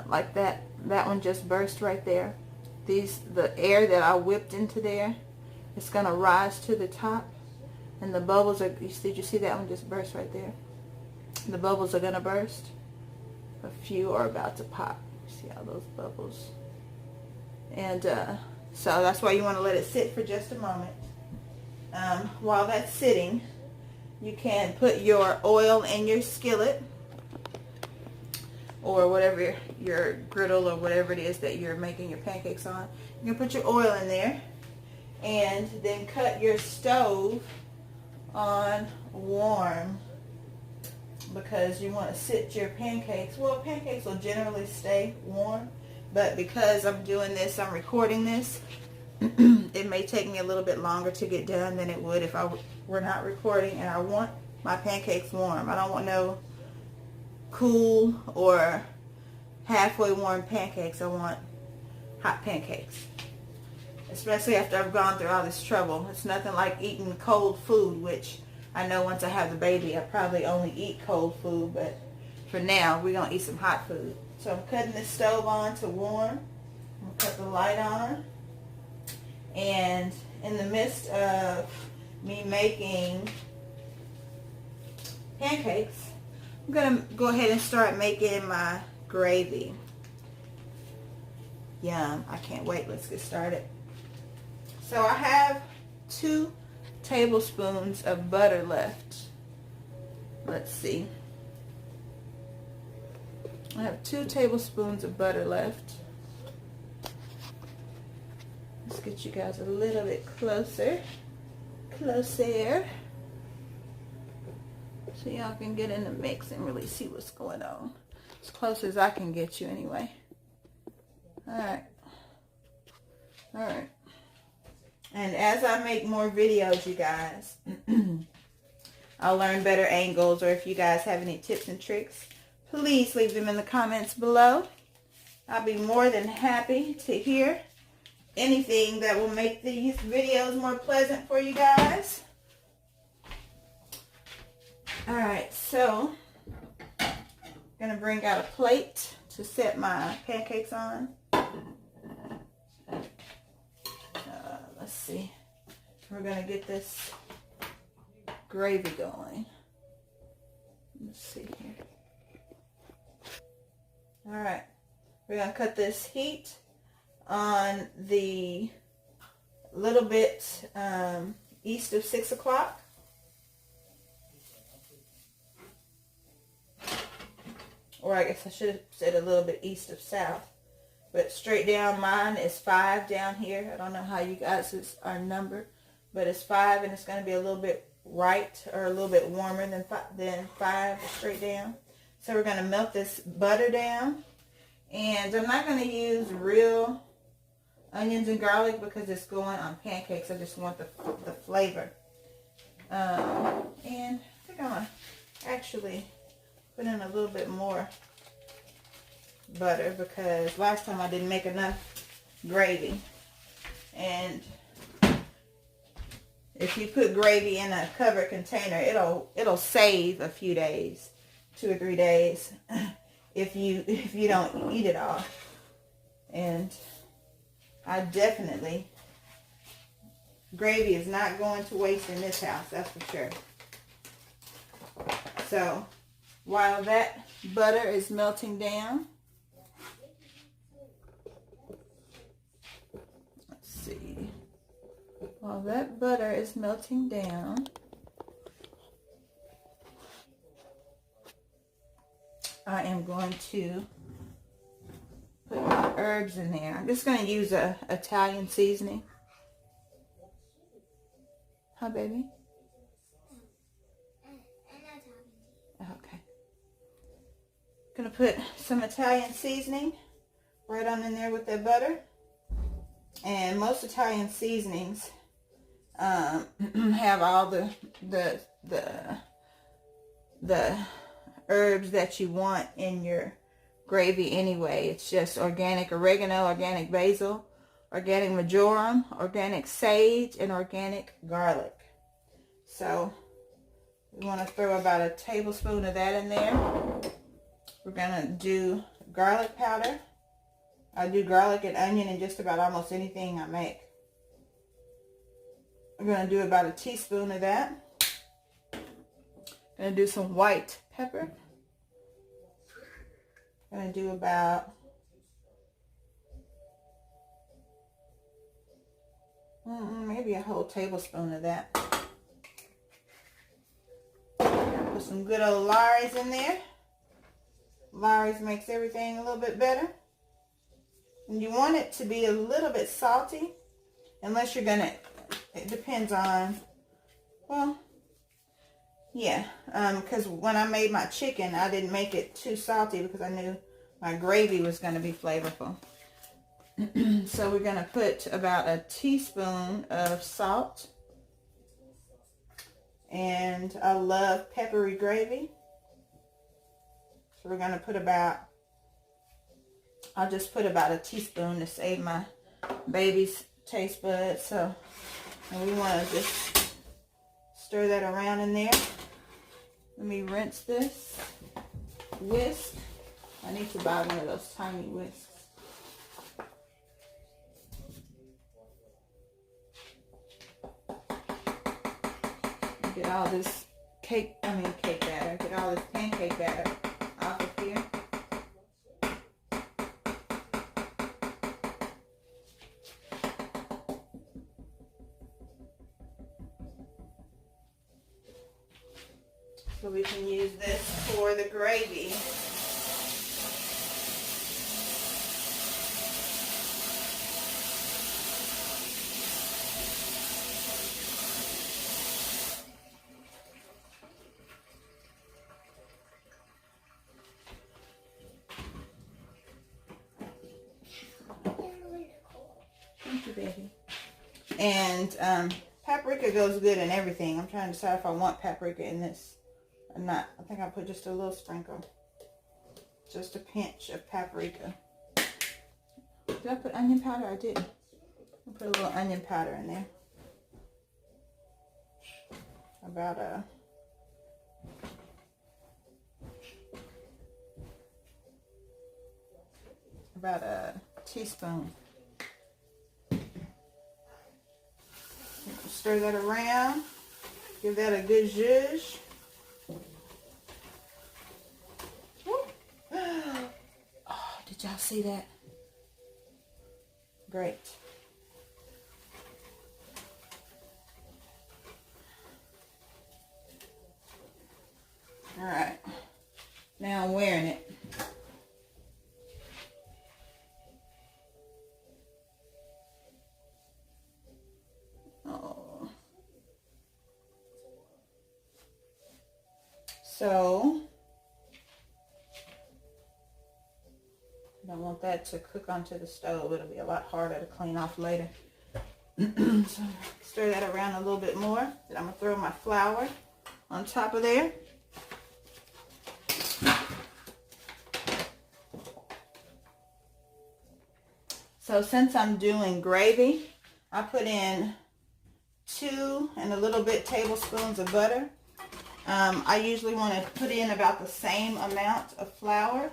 like that one just burst right there. The air that I whipped into there, it's going to rise to the top, and the bubbles are, did you see that one just burst right there? The bubbles are going to burst. A few are about to pop. See all those bubbles? And so that's why you want to let it sit for just a moment. While that's sitting, you can put your oil in your skillet, or whatever, your griddle or whatever it is that you're making your pancakes on. You can put your oil in there, and then cut your stove on warm, because you want to sit your pancakes. Well, pancakes will generally stay warm, but because I'm doing this, I'm recording this, it may take me a little bit longer to get done than it would if I were not recording, and I want my pancakes warm. I don't want no cool or halfway warm pancakes. I want hot pancakes. especially after I've gone through all this trouble. It's nothing like eating cold food, which I know once I have the baby, I probably only eat cold food, but for now, we're going to eat some hot food. So I'm cutting the stove on to warm. I'm going to cut the light on. And in the midst of me making pancakes, I'm going to go ahead and start making my gravy. Yum. I can't wait. Let's get started. So I have 2 tablespoons of butter left. Let's see. I have 2 tablespoons of butter left. Let's get you guys a little bit closer. Closer. So y'all can get in the mix and really see what's going on. As close as I can get you anyway. Alright. Alright. And as I make more videos, you guys, I'll learn better angles, or if you guys have any tips and tricks, please leave them in the comments below. I'll be more than happy to hear anything that will make these videos more pleasant for you guys. Alright, so I'm going to bring out a plate to set my pancakes on. Let's see. We're going to get this gravy going. Let's see here. Alright. We're going to cut this heat on the little bit east of 6 o'clock. Or I guess I should have said a little bit east of south. But straight down, mine is 5 down here. I don't know how you guys are numbered, but it's 5, and it's going to be a little bit right, or a little bit warmer than 5 straight down. So we're going to melt this butter down. And I'm not going to use real onions and garlic because it's going on pancakes. I just want the flavor. And I think I'm going to actually put in a little bit more butter because last time I didn't make enough gravy. And if you put gravy in a covered container, it'll save a few days, 2 or 3 days, if you don't eat it all. And I definitely, gravy is not going to waste in this house, that's for sure. So while that butter is melting down, let's see, while that butter is melting down, I am going to put my herbs in there. I'm just going to use a Italian seasoning. Huh, baby? Okay. Going to put some Italian seasoning right on in there with that butter. And most Italian seasonings have all the herbs that you want in your gravy anyway. It's just organic oregano, organic basil, organic marjoram, organic sage, and organic garlic. So we want to throw about a tablespoon of that in there. We're going to do garlic powder. I do garlic and onion in just about almost anything I make. We're going to do about a teaspoon of that. Going to do some white pepper. Going to do about maybe a whole tablespoon of that. Put some good old Lawry's in there. Lawry's makes everything a little bit better. And you want it to be a little bit salty, unless you're going to, it depends on, well, yeah, because when I made my chicken, I didn't make it too salty because I knew my gravy was going to be flavorful. So we're going to put about a teaspoon of salt. And I love peppery gravy. So we're going to put I'll just put about a teaspoon to save my baby's taste buds. So, and we want to just stir that around in there. Let me rinse this whisk. I need to buy one of those tiny whisks. Get all this cake batter. Get all this pancake batter off of here. So we can use this for the gravy. Thank you, baby. And paprika goes good in everything. I'm trying to decide if I want paprika in this or not. I think I'll put just a little sprinkle. Just a pinch of paprika. Did I put onion powder? I didn't. I'll put a little onion powder in there. About a teaspoon. Stir that around. Give that a good zhuzh. Oh, did y'all see that? Great. All right. Now I'm wearing it. So, I don't want that to cook onto the stove. It'll be a lot harder to clean off later. So, stir that around a little bit more. Then I'm going to throw my flour on top of there. So, since I'm doing gravy, I put in 2 and a little bit tablespoons of butter. I usually want to put in about the same amount of flour.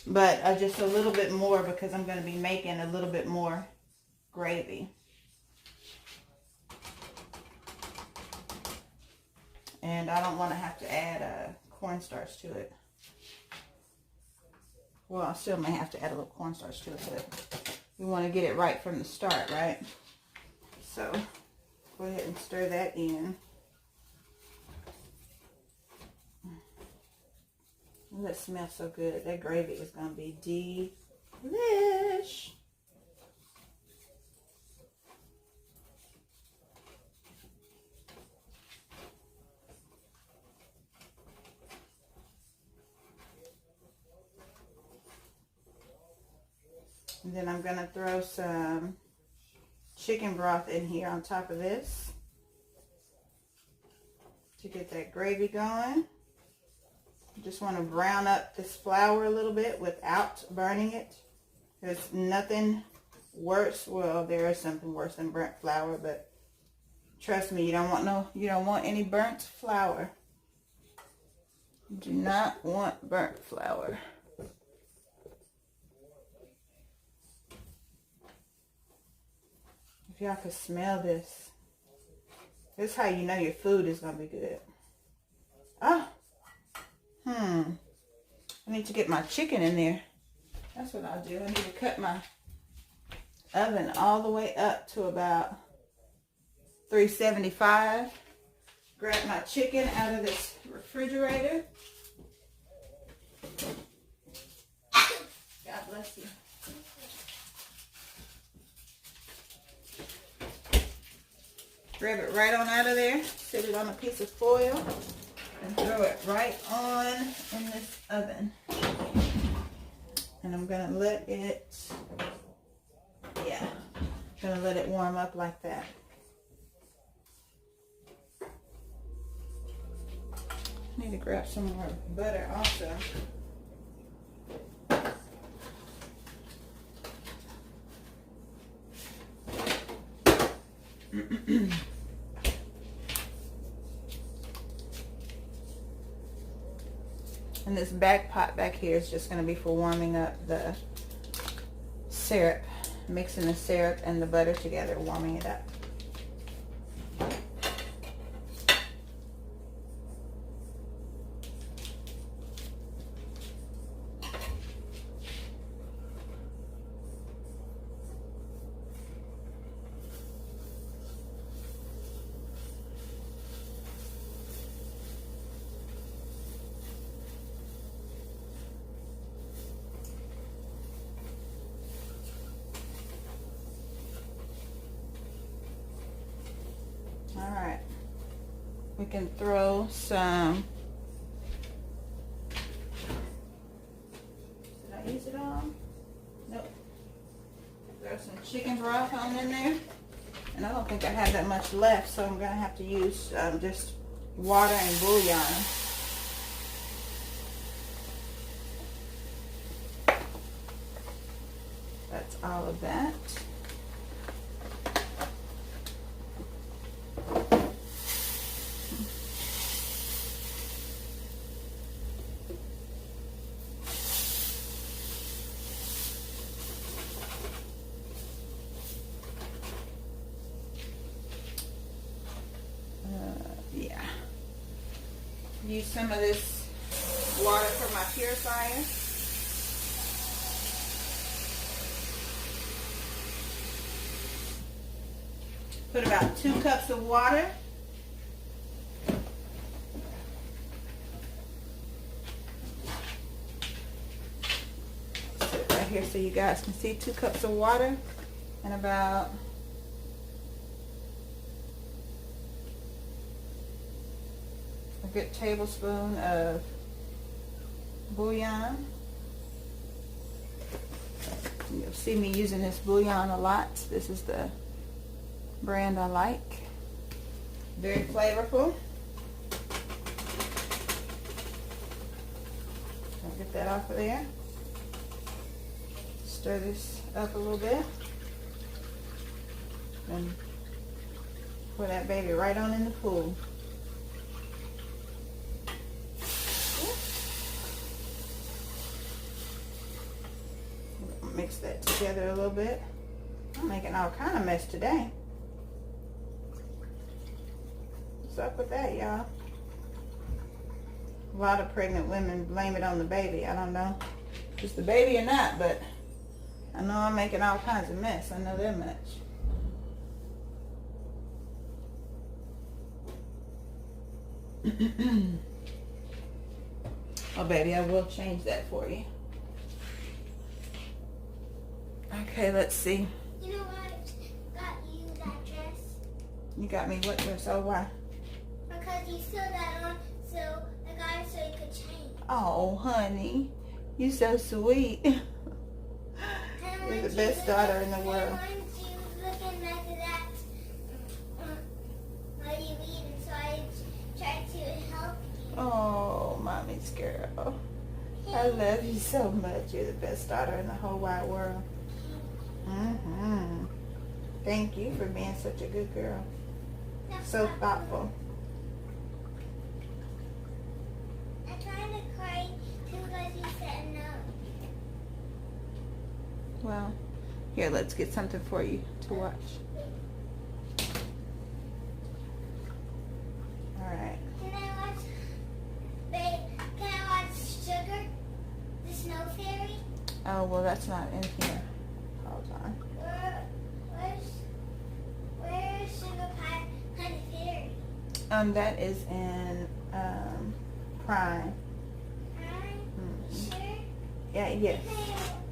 But just a little bit more because I'm going to be making a little bit more gravy. And I don't want to have to add cornstarch to it. Well, I still may have to add a little cornstarch to it, but we want to get it right from the start, right? So, go ahead and stir that in. Oh, that smells so good. That gravy is going to be delish. And then I'm going to throw some chicken broth in here on top of this to get that gravy going. Just want to brown up this flour a little bit without burning it. There's nothing worse. Well, there is something worse than burnt flour, but trust me, you don't want any burnt flour. You do not want burnt flour. If y'all could smell this. This is how you know your food is going to be good. Oh. I need to get my chicken in there. That's what I'll do. I need to cut my oven all the way up to about 375. Grab my chicken out of this refrigerator. God bless you. Grab it right on out of there. Sit it on a piece of foil. And throw it right on in this oven. And I'm going to let it, warm up like that. I need to grab some more butter also. And this back pot back here is just going to be for warming up the syrup, mixing the syrup and the butter together, warming it up. Alright, we can throw some, did I use it all? Nope. Throw some chicken broth on in there. And I don't think I have that much left, so I'm going to have to use just water and bouillon. That's all of that. Yeah. Use some of this water from my purifier. Put about 2 cups of water. Sit right here so you guys can see 2 cups of water and about a good tablespoon of bouillon. You'll see me using this bouillon a lot. This is the brand I like. Very flavorful. I'll get that off of there. Stir this up a little bit. And pour that baby right on in the pool. Mix that together a little bit. I'm making all kind of mess today. What's up with that, y'all? A lot of pregnant women blame it on the baby. I don't know if it's the baby or not, but I know I'm making all kinds of mess. I know that much. Oh, baby, I will change that for you. Okay, let's see. You know what? Got you that dress? You got me what dress? Oh, why? Because you sewed that on, so I got it so you could change. Oh, honey. You so sweet. You're the best daughter in the world. I wanted you looking like that while you eat, and so I tried to help you. Oh, mommy's girl. I love you so much. You're the best daughter in the whole wide world. Thank you for being such a good girl. So thoughtful. I tried to cry because you said no. Well, here, let's get something for you to watch. All right. Can I watch, babe, can I watch Sugar, the Snow Fairy? Oh, well, that's not in here. Hold on. Where's Sugar Pie Honey Fairy? That is in Prime. Sure? Yeah, yes.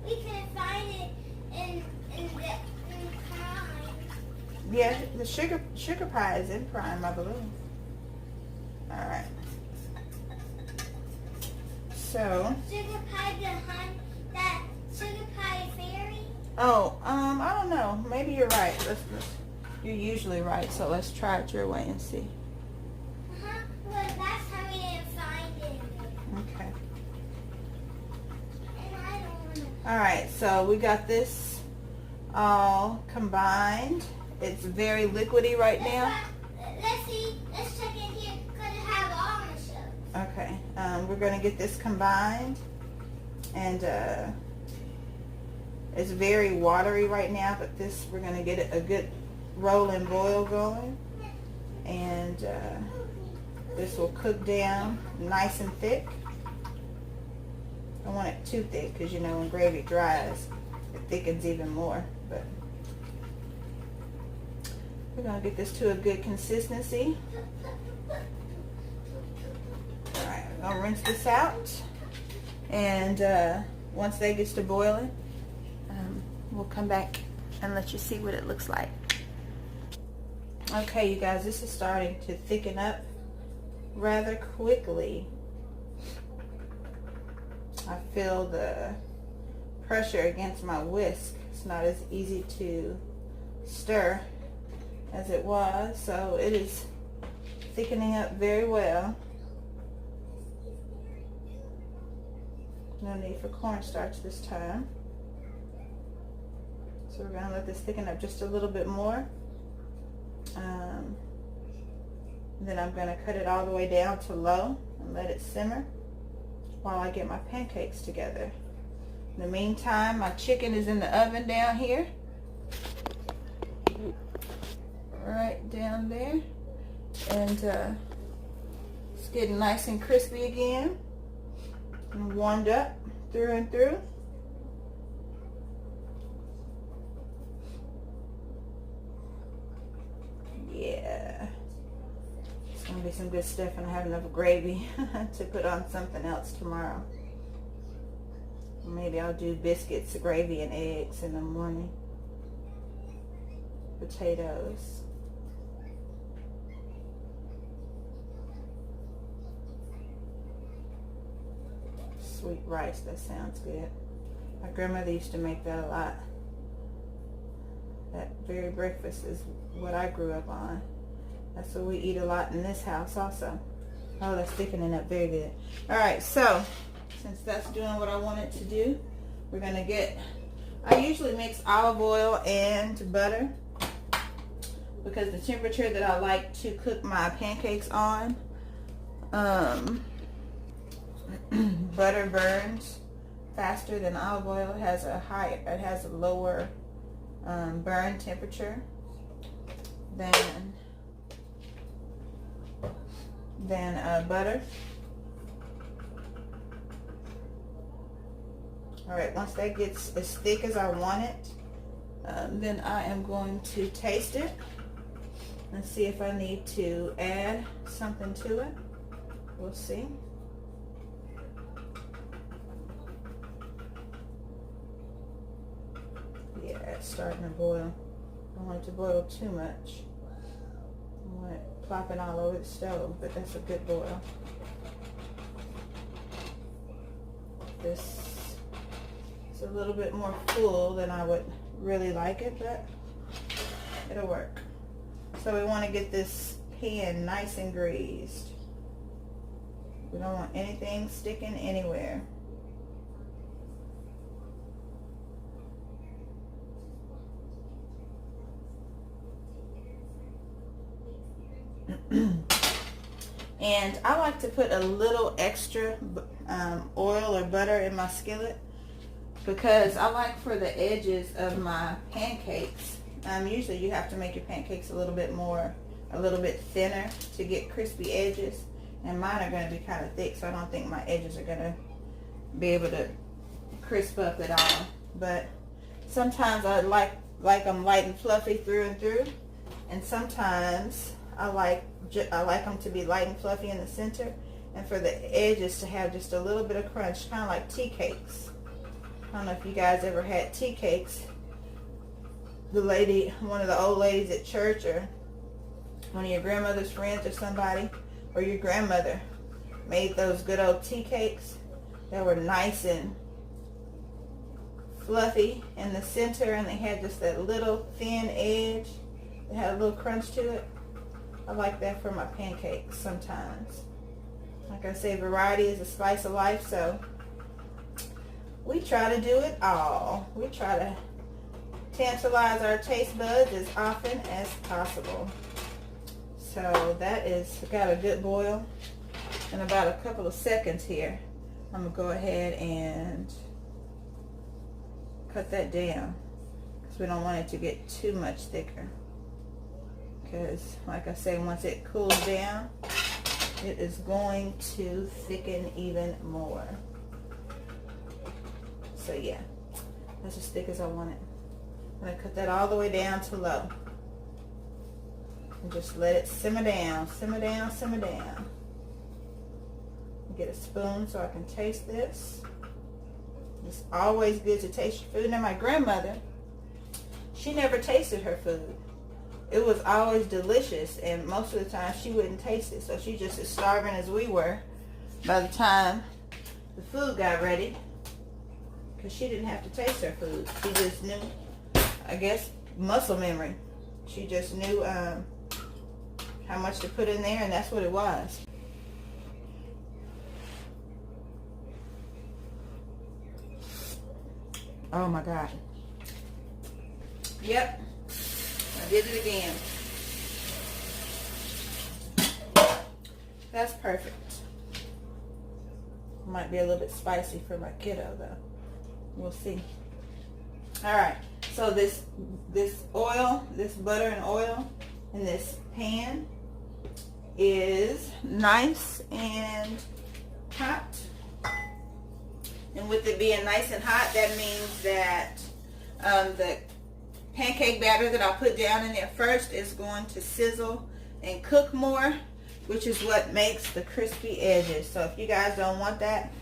We can find it in Prime. Yeah, the sugar pie is in Prime, I believe. All right. So. Sugar Pie that Sugar Pie Fairy? Oh, I don't know. Maybe you're right. You're usually right. So let's try it your way and see. Well, last time we didn't find it. Okay. And I don't want to. All right. So we got this all combined It's very liquidy right now. Let's see. Let's check in here because it has all the shows. Okay, we're gonna get this combined, and it's very watery right now, but this, we're gonna get a good roll and boil going, and this will cook down nice and thick. I don't want it too thick because you know when gravy dries, it thickens even more. But we're gonna get this to a good consistency. All right, we're gonna rinse this out, and once that gets to boiling, we'll come back and let you see what it looks like. Okay, you guys, this is starting to thicken up rather quickly. I feel the pressure against my whisk. It's not as easy to stir as it was, so it is thickening up very well. No need for cornstarch this time. So we're gonna let this thicken up just a little bit more. Then I'm gonna cut it all the way down to low and let it simmer while I get my pancakes together. In the meantime, my chicken is in the oven down here. Right down there. And it's getting nice and crispy again. And warmed up through and through. Yeah. It's going to be some good stuff, and I have enough gravy to put on something else tomorrow. Maybe I'll do biscuits, gravy, and eggs in the morning. Potatoes. Sweet rice, that sounds good. My grandmother used to make that a lot. That very breakfast is what I grew up on. That's what we eat a lot in this house also. Oh, that's thickening up very good. Alright, so since that's doing what I want it to do, we're going to get, I usually mix olive oil and butter because the temperature that I like to cook my pancakes on, butter burns faster than olive oil. It has a lower burn temperature than butter. Alright, once that gets as thick as I want it, then I am going to taste it and see if I need to add something to it. We'll see. Yeah, it's starting to boil. I don't want it to boil too much. I want it plopping all over the stove, but that's a good boil. This is a little bit more full than I would really like it, but it'll work. So we want to get this pan nice and greased. We don't want anything sticking anywhere. And I like to put a little extra oil or butter in my skillet because I like for the edges of my pancakes. Usually you have to make your pancakes a little bit thinner to get crispy edges, and mine are going to be kind of thick, so I don't think my edges are going to be able to crisp up at all. But sometimes I like them light and fluffy through and through, and sometimes I like them to be light and fluffy in the center, and for the edges to have just a little bit of crunch, kind of like tea cakes. I don't know if you guys ever had tea cakes. One of the old ladies at church, or one of your grandmother's friends or somebody, or your grandmother made those good old tea cakes that were nice and fluffy in the center, and they had just that little thin edge. They had a little crunch to it. I like that for my pancakes sometimes. Like I say, variety is the spice of life, so we try to do it all. We try to tantalize our taste buds as often as possible. So that is got a good boil. In about a couple of seconds here, I'm going to go ahead and cut that down because we don't want it to get too much thicker. Because, like I say, once it cools down, it is going to thicken even more. So yeah, that's as thick as I want it. I'm going to cut that all the way down to low. And just let it simmer down, simmer down, simmer down. Get a spoon so I can taste this. It's always good to taste your food. Now my grandmother, she never tasted her food. It was always delicious, and most of the time she wouldn't taste it. So she just as starving as we were by the time the food got ready, because she didn't have to taste her food. She just knew, I guess, muscle memory. She just knew how much to put in there, and that's what it was. Oh my God. Yep. I did it again. That's perfect. Might be a little bit spicy for my kiddo though. We'll see. Alright. So this oil, this butter and oil in this pan is nice and hot. And with it being nice and hot, that means that the pancake batter that I put down in there first is going to sizzle and cook more, which is what makes the crispy edges. So if you guys don't want that,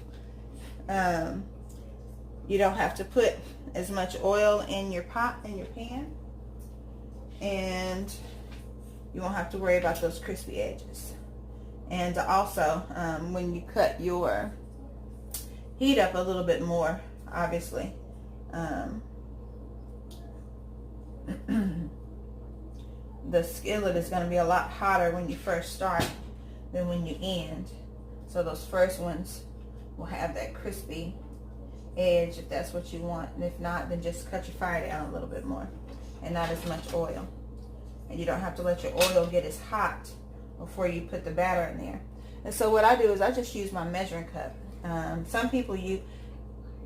you don't have to put as much oil in your pot, in your pan, and you won't have to worry about those crispy edges. And also, when you cut your heat up a little bit more, obviously. The skillet is going to be a lot hotter when you first start than when you end. So those first ones will have that crispy edge if that's what you want. And if not, then just cut your fire down a little bit more and not as much oil. And you don't have to let your oil get as hot before you put the batter in there. And so what I do is I just use my measuring cup. Some people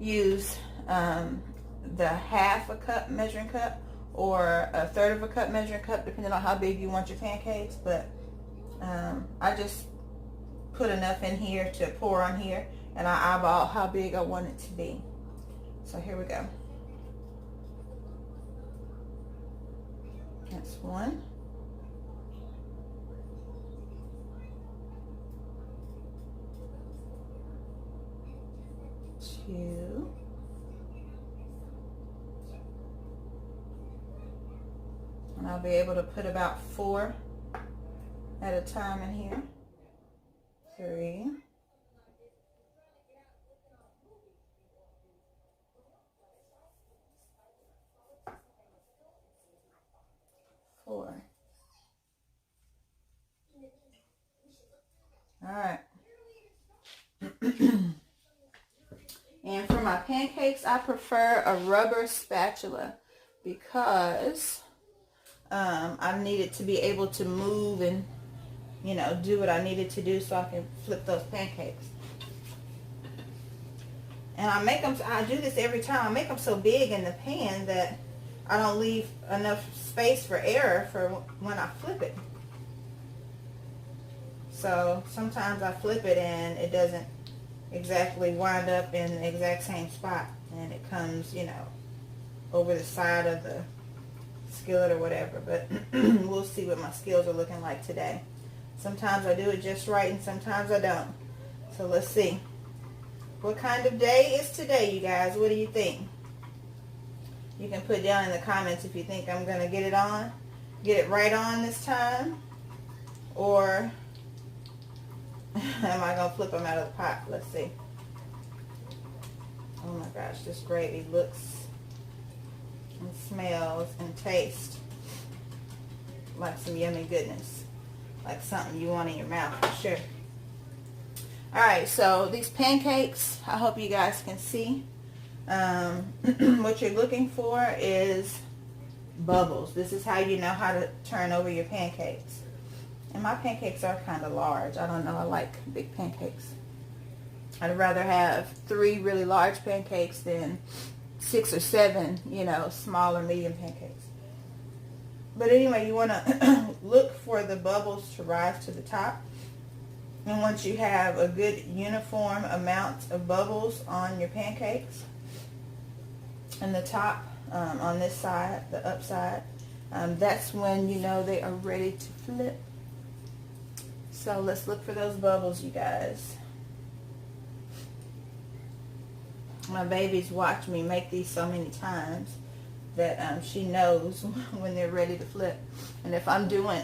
use the half a cup measuring cup or a third of a cup measuring cup, depending on how big you want your pancakes. But I just put enough in here to pour on here, and I eyeball how big I want it to be. So here we go. That's one. Two. And I'll be able to put about 4 at a time in here. 3. 4. All right. And for my pancakes, I prefer a rubber spatula because I need it to be able to move and, you know, do what I needed to do so I can flip those pancakes. And I do this every time. I make them so big in the pan that I don't leave enough space for error for when I flip it. So sometimes I flip it and it doesn't exactly wind up in the exact same spot, and it comes, you know, over the side of the skillet or whatever. But we'll see what my skills are looking like today. Sometimes I do it just right and sometimes I don't. So let's see. What kind of day is today, you guys? What do you think? You can put down in the comments if you think I'm going to get it right on this time, or am I going to flip them out of the pot? Let's see. Oh my gosh, this gravy looks and smells and tastes like some yummy goodness. Like something you want in your mouth for sure. Alright, so these pancakes, I hope you guys can see. What you're looking for is bubbles. This is how you know how to turn over your pancakes. And my pancakes are kind of large. I don't know, I like big pancakes. I'd rather have 3 really large pancakes than 6 or 7, you know, small or medium pancakes. But anyway, you want to look for the bubbles to rise to the top. And once you have a good uniform amount of bubbles on your pancakes, and the top, on this side, the upside, that's when you know they are ready to flip. So let's look for those bubbles, you guys. My baby's watched me make these so many times that she knows when they're ready to flip. And if I'm doing,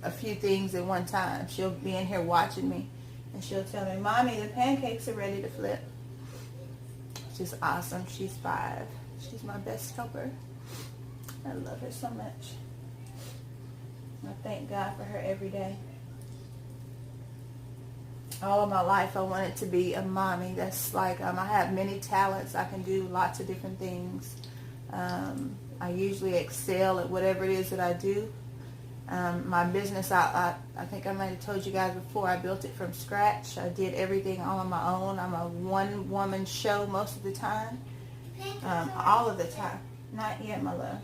a few things at one time, she'll be in here watching me, and she'll tell me, "Mommy, the pancakes are ready to flip." She's awesome. She's 5. She's my best helper. I love her so much. I thank God for her every day. All of my life I wanted to be a mommy. That's like, I have many talents. I can do lots of different things. I usually excel at whatever it is that I do. My business, I think I might have told you guys before, I built it from scratch. I did everything all on my own. I'm a one-woman show most of the time. All of the time. Not yet, my love.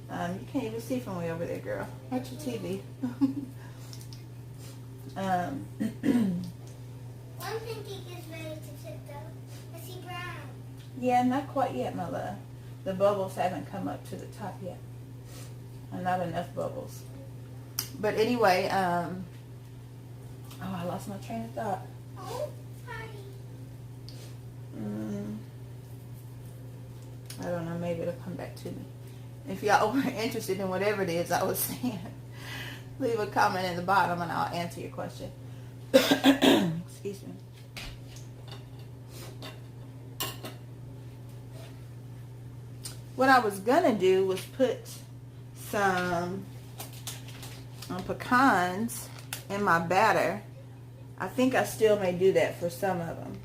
You can't even see from way over there, girl. Watch your TV. One pancake is ready to flip though. I see brown. Yeah, not quite yet, my love. The bubbles haven't come up to the top yet. Not enough bubbles. But anyway, oh, I lost my train of thought. Oh, hi. I don't know, maybe it'll come back to me. If y'all were interested in whatever it is I was saying, leave a comment in the bottom and I'll answer your question. Excuse me. What I was gonna do was put some pecans in my batter. I think I still may do that for some of them.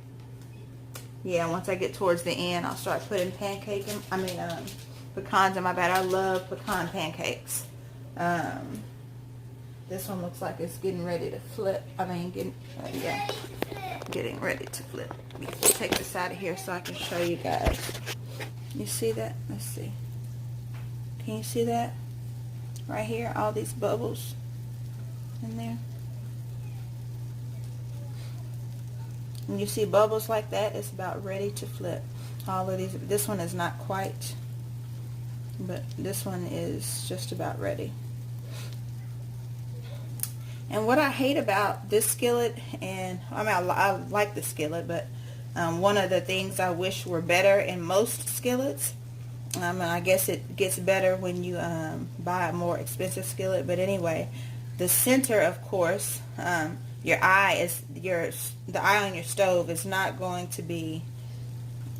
Yeah, once I get towards the end, I'll start putting pecans in my batter. I love pecan pancakes. This one looks like it's getting ready to flip. Getting ready to flip. We'll take this out of here so I can show you guys. You see that? Let's see. Can you see that? Right here, all these bubbles in there. When you see bubbles like that, it's about ready to flip. All of these, this one is not quite, but this one is just about ready. And what I hate about this skillet, and I like the skillet, but one of the things I wish were better in most skillets, and I guess it gets better when you buy a more expensive skillet, but anyway, the center, of course, the eye on your stove is not going to be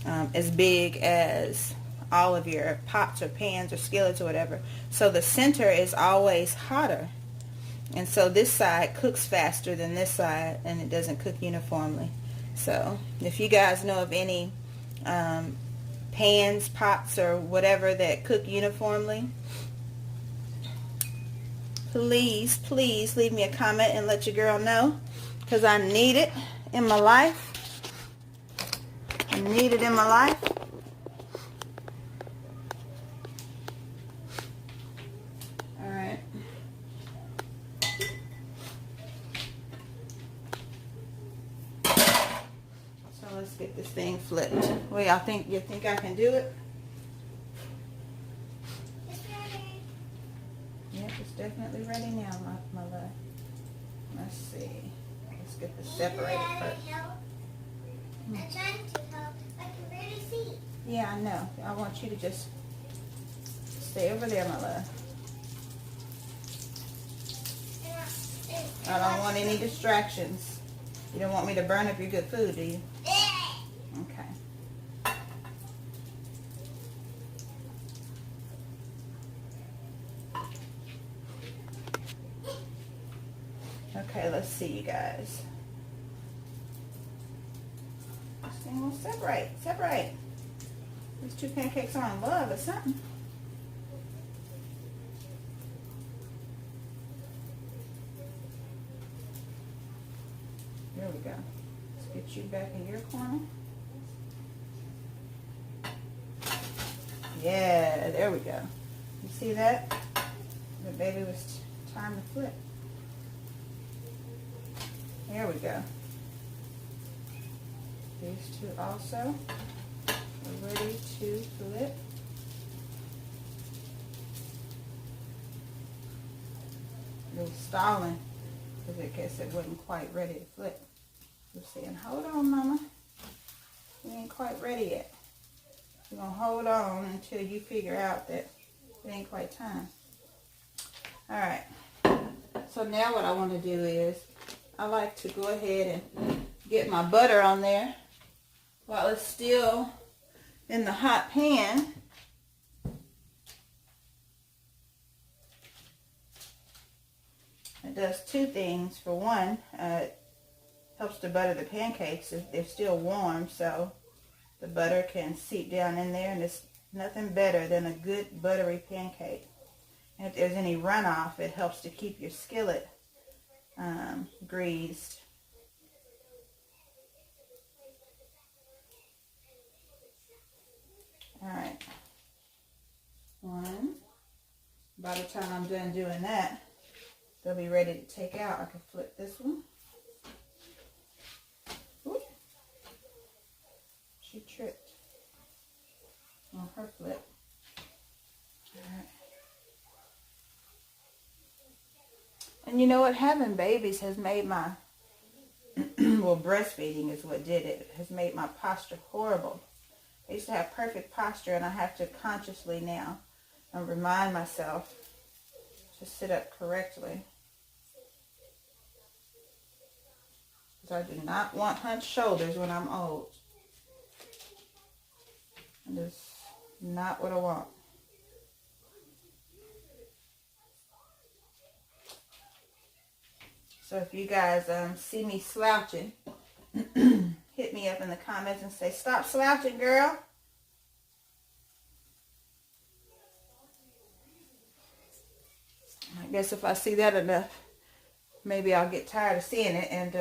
as big as all of your pots or pans or skillets or whatever. So the center is always hotter. And so this side cooks faster than this side, and it doesn't cook uniformly. So if you guys know of any pans, pots, or whatever that cook uniformly, please leave me a comment and let your girl know, because I need it in my life. I need it in my life. Alright. So let's get this thing flipped. Well, y'all think, you think I can do it? Yep, it's definitely ready now, my love. Let's see. Let's get this separated first. I'm trying to help. I can barely see. Yeah, I know. I want you to just stay over there, my love. I don't want any distractions. You don't want me to burn up your good food, do you? Okay. Okay, let's see, you guys. This thing will separate. These two pancakes are in love or something. we go. Let's get you back in your corner. Yeah, there we go. You see that? The baby was time to flip. There we go. These two also are ready to flip. It was stalling because I guess it wasn't quite ready to flip. We're saying, hold on, Mama. We ain't quite ready yet. We're going to hold on until you figure out that it ain't quite time. All right. So now what I want to do is I like to go ahead and get my butter on there while it's still in the hot pan. It does two things. For one, it helps to butter the pancakes if they're still warm, so the butter can seep down in there, and it's nothing better than a good buttery pancake. And if there's any runoff, it helps to keep your skillet greased. All right. One. By the time I'm done doing that, they'll be ready to take out. I can flip this one. Ooh. She tripped on her flip. All right. And you know what? Having babies has made my, well, breastfeeding is what did it. It has made my posture horrible. I used to have perfect posture, and I have to consciously now remind myself to sit up correctly. Because I do not want hunched shoulders when I'm old. That is not what I want. So if you guys see me slouching, hit me up in the comments and say, stop slouching, girl. I guess if I see that enough, maybe I'll get tired of seeing it and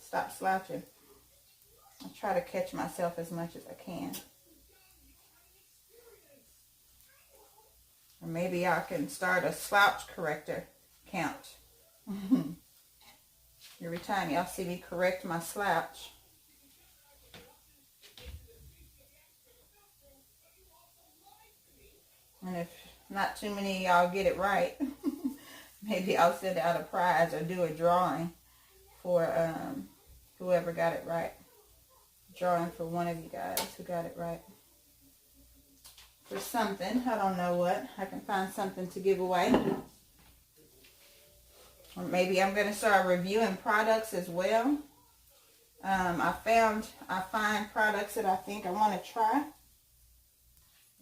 stop slouching. I try to catch myself as much as I can. Or maybe I can start a slouch corrector count. Every time y'all see me correct my slouch. And if not too many of y'all get it right, maybe I'll send out a prize or do a drawing for whoever got it right. Drawing for one of you guys who got it right. For something, I don't know what. I can find something to give away. Or maybe I'm going to start reviewing products as well. I find products that I think I want to try.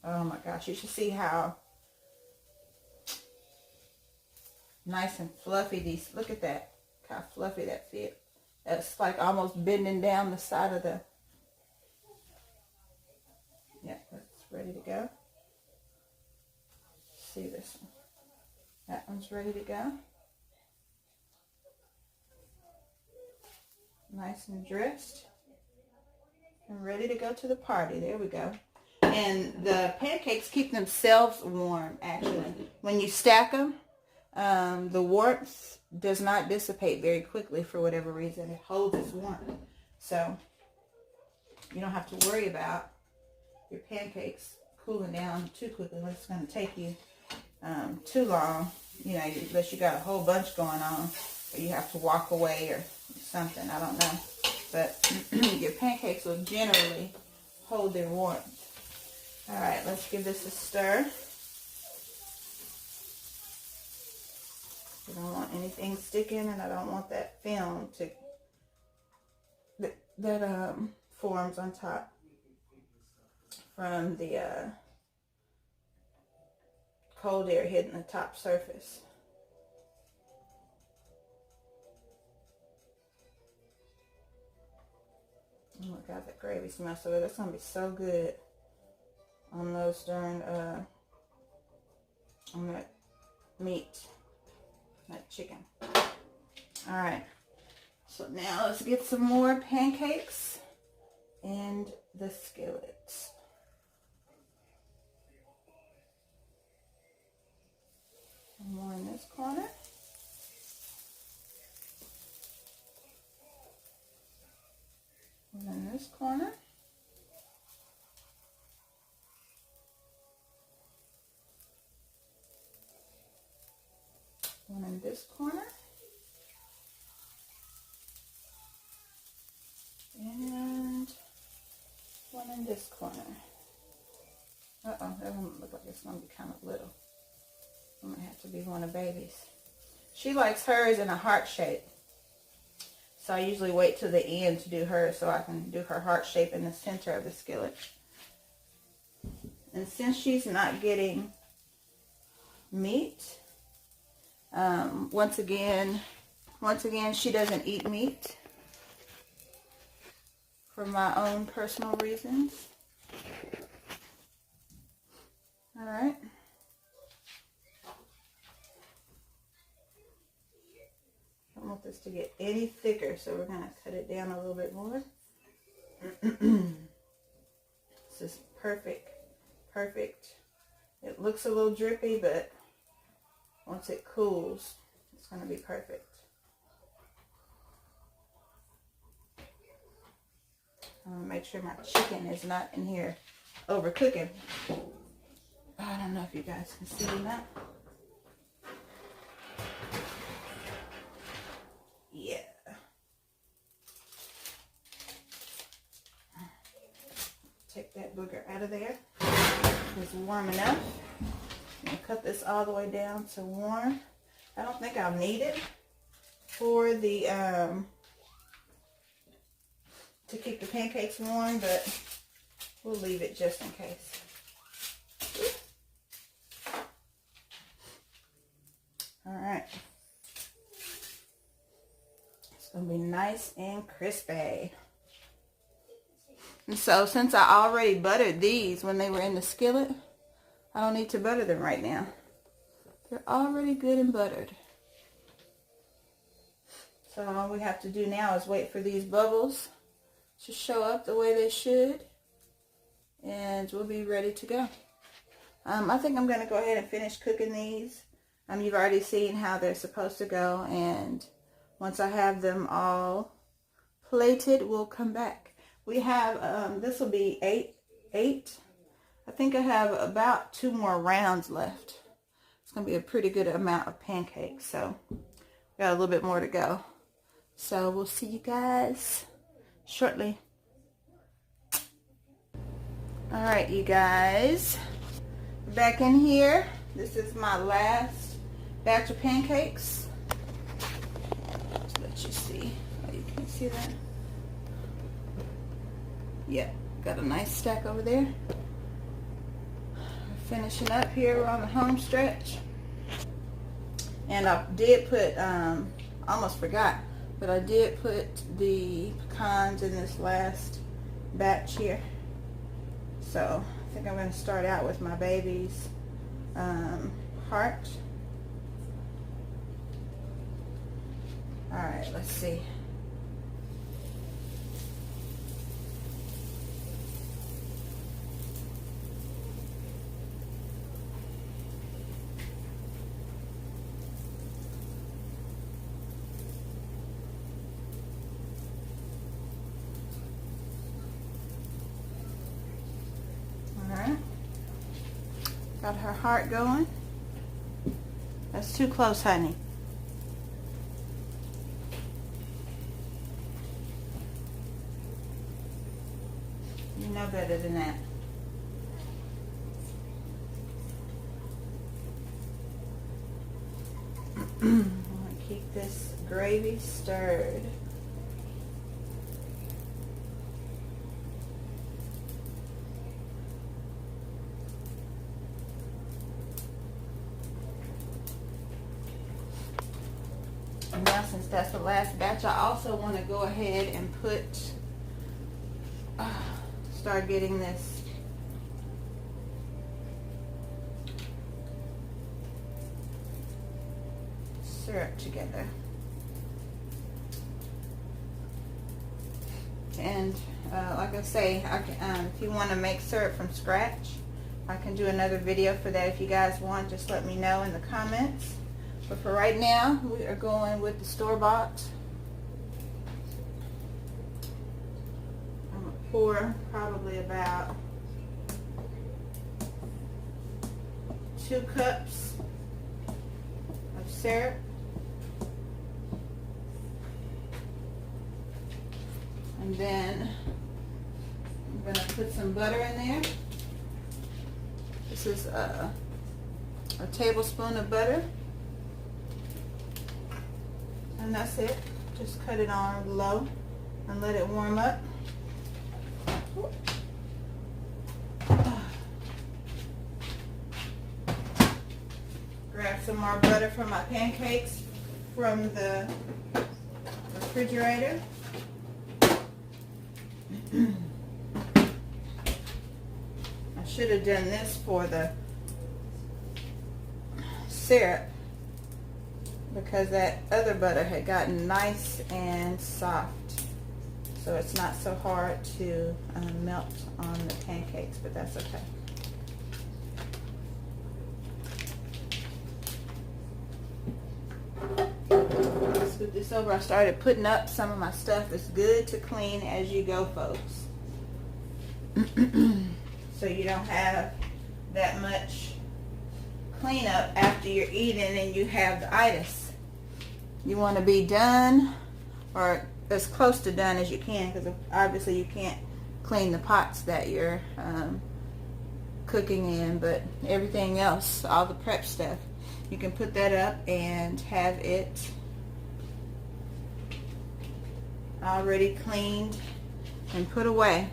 Oh my gosh, you should see how nice and fluffy these, look at that, how fluffy that feels. That's like almost bending down the side of the, yeah, that's ready to go. See this one. That one's ready to go. Nice and dressed and ready to go to the party. There we go. And the pancakes keep themselves warm, actually. When you stack them, the warmth does not dissipate very quickly for whatever reason. It holds its warmth. So you don't have to worry about your pancakes cooling down too quickly. It's going to take you too long, you know, unless you got a whole bunch going on, or you have to walk away or something. I don't know. But your pancakes will generally hold their warmth. All right, let's give this a stir. I don't want anything sticking, and I don't want that film to that forms on top from the cold air hitting the top surface. Oh my God, that gravy smells so good. That's gonna be so good on those darn on that meat, that chicken. All right, So now let's get some more pancakes in the skillet. One more in this corner. One in this corner. One in this corner. And one in this corner. Uh-oh, that one look like it's going to be kind of little. I'm going to have to be one of baby's. She likes hers in a heart shape. So I usually wait till the end to do hers so I can do her heart shape in the center of the skillet. And since she's not getting meat, once again, she doesn't eat meat for my own personal reasons. All right. I don't want this to get any thicker, so we're going to cut it down a little bit more. This is perfect. Perfect. It looks a little drippy, but once it cools, it's going to be perfect. I want to make sure my chicken is not in here overcooking. I don't know if you guys can see that. Yeah. Take that booger out of there. It's warm enough. I'm going to cut this all the way down to warm. I don't think I'll need it for the to keep the pancakes warm, but we'll leave it just in case. All right. It's going to be nice and crispy. And so since I already buttered these when they were in the skillet, I don't need to butter them right now. They're already good and buttered. So all we have to do now is wait for these bubbles to show up the way they should, and we'll be ready to go. I think I'm going to go ahead and finish cooking these. You've already seen how they're supposed to go, and once I have them all plated, we'll come back. We have, this will be eight. I think I have about 2 more rounds left. It's going to be a pretty good amount of pancakes, so got a little bit more to go. So we'll see you guys shortly. All right, you guys, back in here. This is my last batch of pancakes. Just let you see. Oh, you can see that. Yeah, got a nice stack over there. We're finishing up here. We're on the home stretch. And I did put, almost forgot, but I did put the pecans in this last batch here. So I think I'm going to start out with my baby's heart. All right, let's see. Got her heart going. That's too close, honey. You know better than that. I want to keep this gravy stirred. Now, since that's the last batch, I also want to go ahead and put, start getting this syrup together. And like I say, I can, if you want to make syrup from scratch, I can do another video for that. If you guys want, just let me know in the comments. But for right now, we are going with the store-bought. I'm going to pour probably about 2 cups of syrup. And then I'm going to put some butter in there. This is a tablespoon of butter. And that's it. Just cut it on low and let it warm up. Grab some more butter from my pancakes from the refrigerator. I should have done this for the syrup because that other butter had gotten nice and soft, so it's not so hard to melt on the pancakes, but that's okay. Scoot this over. I started putting up some of my stuff. It's good to clean as you go, folks. So you don't have that much cleanup after you're eating and you have the itis. You want to be done, or as close to done as you can, because obviously you can't clean the pots that you're cooking in, but everything else, all the prep stuff, you can put that up and have it already cleaned and put away.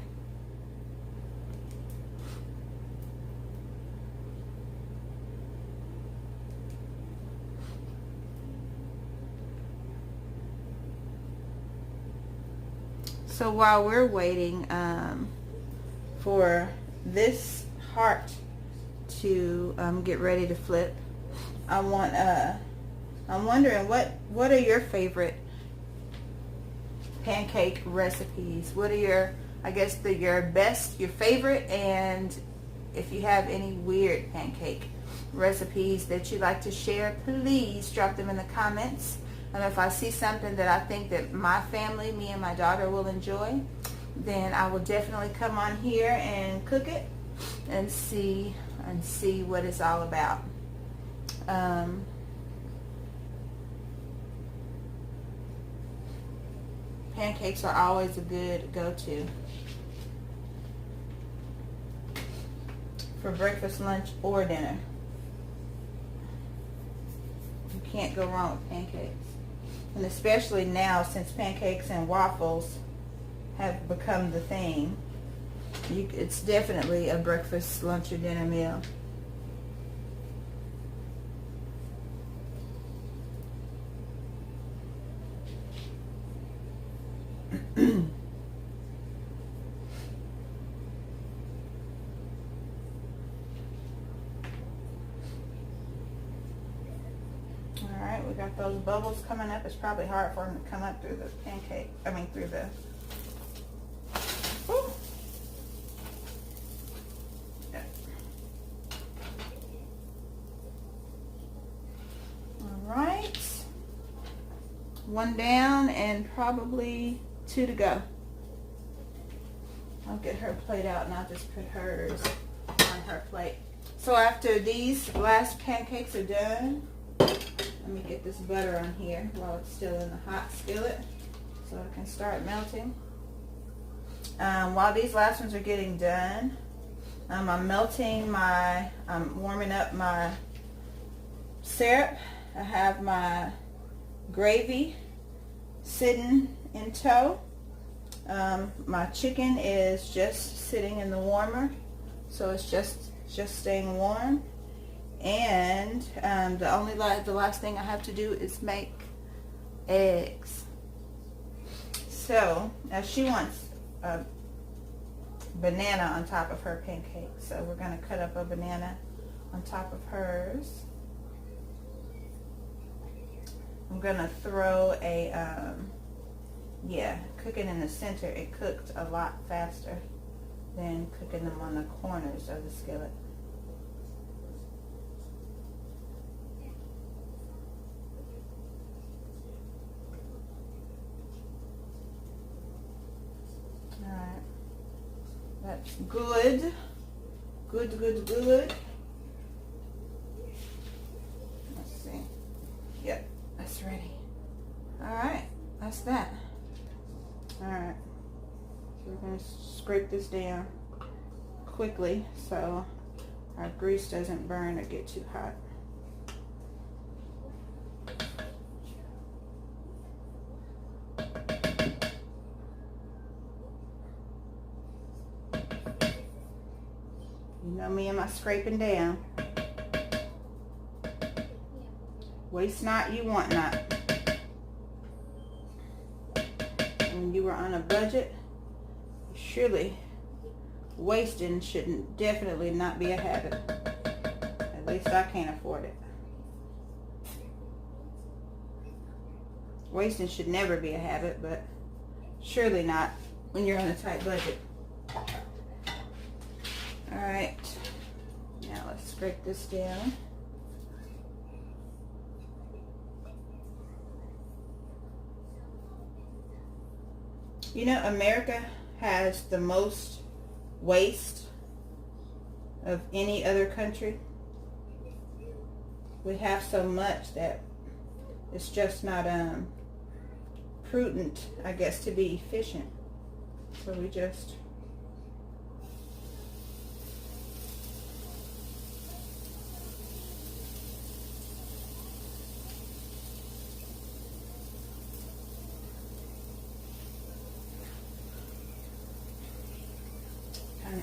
So while we're waiting for this heart to get ready to flip, I'm wondering what are your favorite pancake recipes? What are your, I guess, your favorite, and if you have any weird pancake recipes that you'd like to share, please drop them in the comments. And if I see something that I think that my family, me and my daughter, will enjoy, then I will definitely come on here and cook it and see what it's all about. Pancakes are always a good go-to for breakfast, lunch, or dinner. You can't go wrong with pancakes. And especially now, since pancakes and waffles have become the thing, it's definitely a breakfast, lunch, or dinner meal. Alright, we got those bubbles coming up. It's probably hard for them to come up through the pancake, through the... Whew. Yeah. Alright. 1 down and probably 2 to go. I'll get her plate out and I'll just put hers on her plate. So after these last pancakes are done, let me get this butter on here while it's still in the hot skillet so it can start melting. While these last ones are getting done, I'm warming up my syrup. I have my gravy sitting in tow. My chicken is just sitting in the warmer, so it's just staying warm. And the last thing I have to do is make eggs. So now she wants a banana on top of her pancake, so we're going to cut up a banana on top of hers. I'm going to throw a Yeah, cooking in the center, it cooked a lot faster than cooking them on the corners of the skillet. Alright, that's good. Good, good, good. Let's see. Yep, that's ready. Alright, that's that. Alright, so we're going to scrape this down quickly so our grease doesn't burn or get too hot. You know me and my scraping down. Waste not, you want not. When you were on a budget, surely wasting shouldn't definitely not be a habit. At least I can't afford it. Wasting should never be a habit, but surely not when you're on a tight budget. Alright, now let's scrape this down. You know, America has the most waste of any other country. We have so much that it's just not prudent, I guess, to be efficient. So we just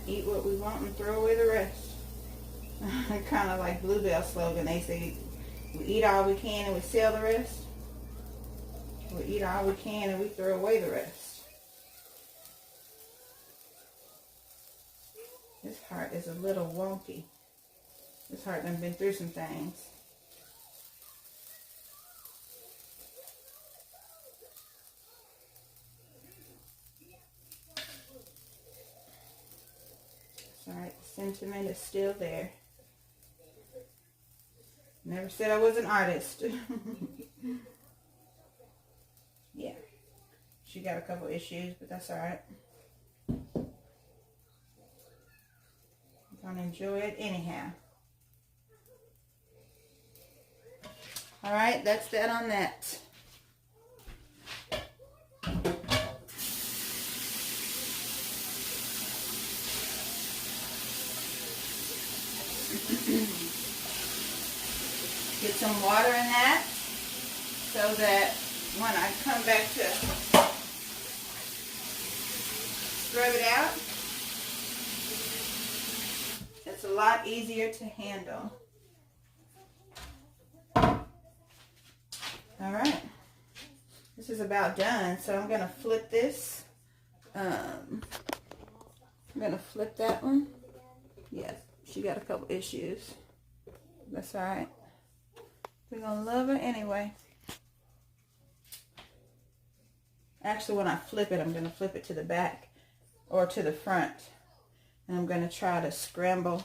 eat what we want and throw away the rest. Kind of like Bluebell slogan. They say we eat all we can and we sell the rest. We eat all we can and we throw away the rest. This heart is a little wonky. This heart done been through some things. Alright, the sentiment is still there. Never said I was an artist. Yeah. She got a couple issues, but that's alright. I'm gonna enjoy it anyhow. Alright, that's that on that. Get some water in that so that when I come back to scrub it out, it's a lot easier to handle. Alright, this is about done, so I'm going to flip this. I'm going to flip that one. Yes, she got a couple issues. That's alright. We're going to love her anyway. Actually, when I flip it, I'm going to flip it to the back or to the front. And I'm going to try to scramble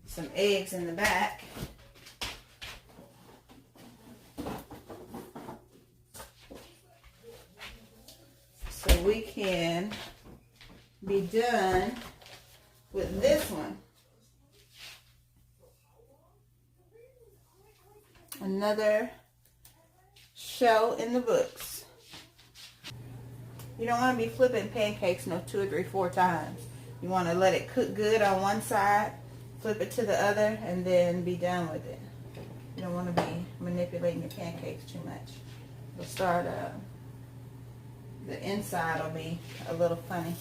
some eggs in the back. So we can be done with this one. Another show in the books. You don't want to be flipping pancakes no 2 or 3, 4 times. You want to let it cook good on one side, flip it to the other, and then be done with it. You don't want to be manipulating your pancakes too much. It'll start, the inside will be a little funny.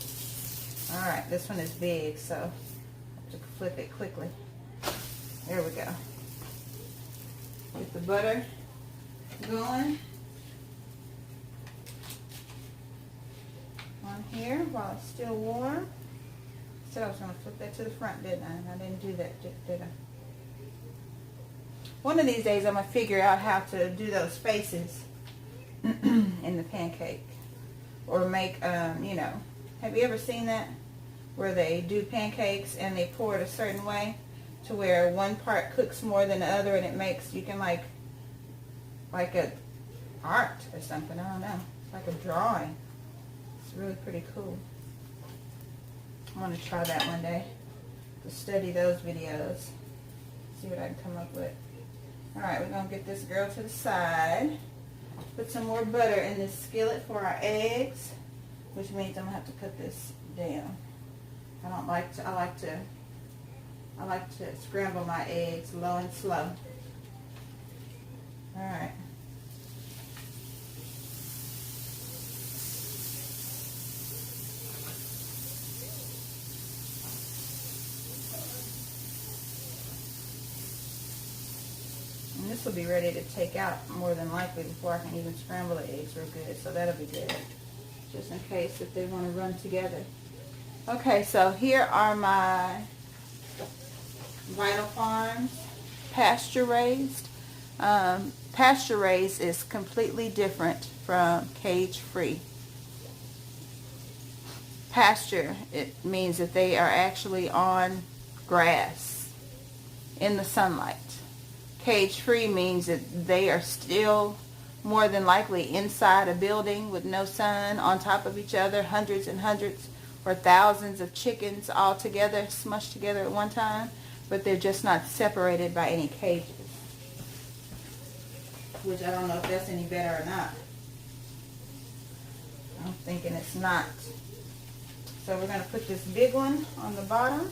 Alright, this one is big, so I have to flip it quickly. There we go. Get the butter going on here while it's still warm. Said I was going to flip that to the front, didn't I? I didn't do that, did I? One of these days I'm going to figure out how to do those faces in the pancake. or make, you know, have you ever seen that? Where they do pancakes and they pour it a certain way to where one part cooks more than the other, and it makes, you can like a art or something, I don't know. It's like a drawing. It's really pretty cool. I want to try that one day, to study those videos, see what I can come up with. Alright, we're going to get this girl to the side. Put some more butter in this skillet for our eggs, which means I'm going to have to put this down. I like to scramble my eggs low and slow. Alright. And this will be ready to take out more than likely before I can even scramble the eggs real good. So that'll be good. Just in case if they want to run together. Okay, so here are my Vital Farms pasture raised. Pasture raised is completely different from cage free. Pasture, it means that they are actually on grass in the sunlight. Cage free means that they are still more than likely inside a building with no sun, on top of each other, hundreds and hundreds or thousands of chickens all together, smushed together at one time, but they're just not separated by any cages. Which I don't know if that's any better or not. I'm thinking it's not. So we're going to put this big one on the bottom.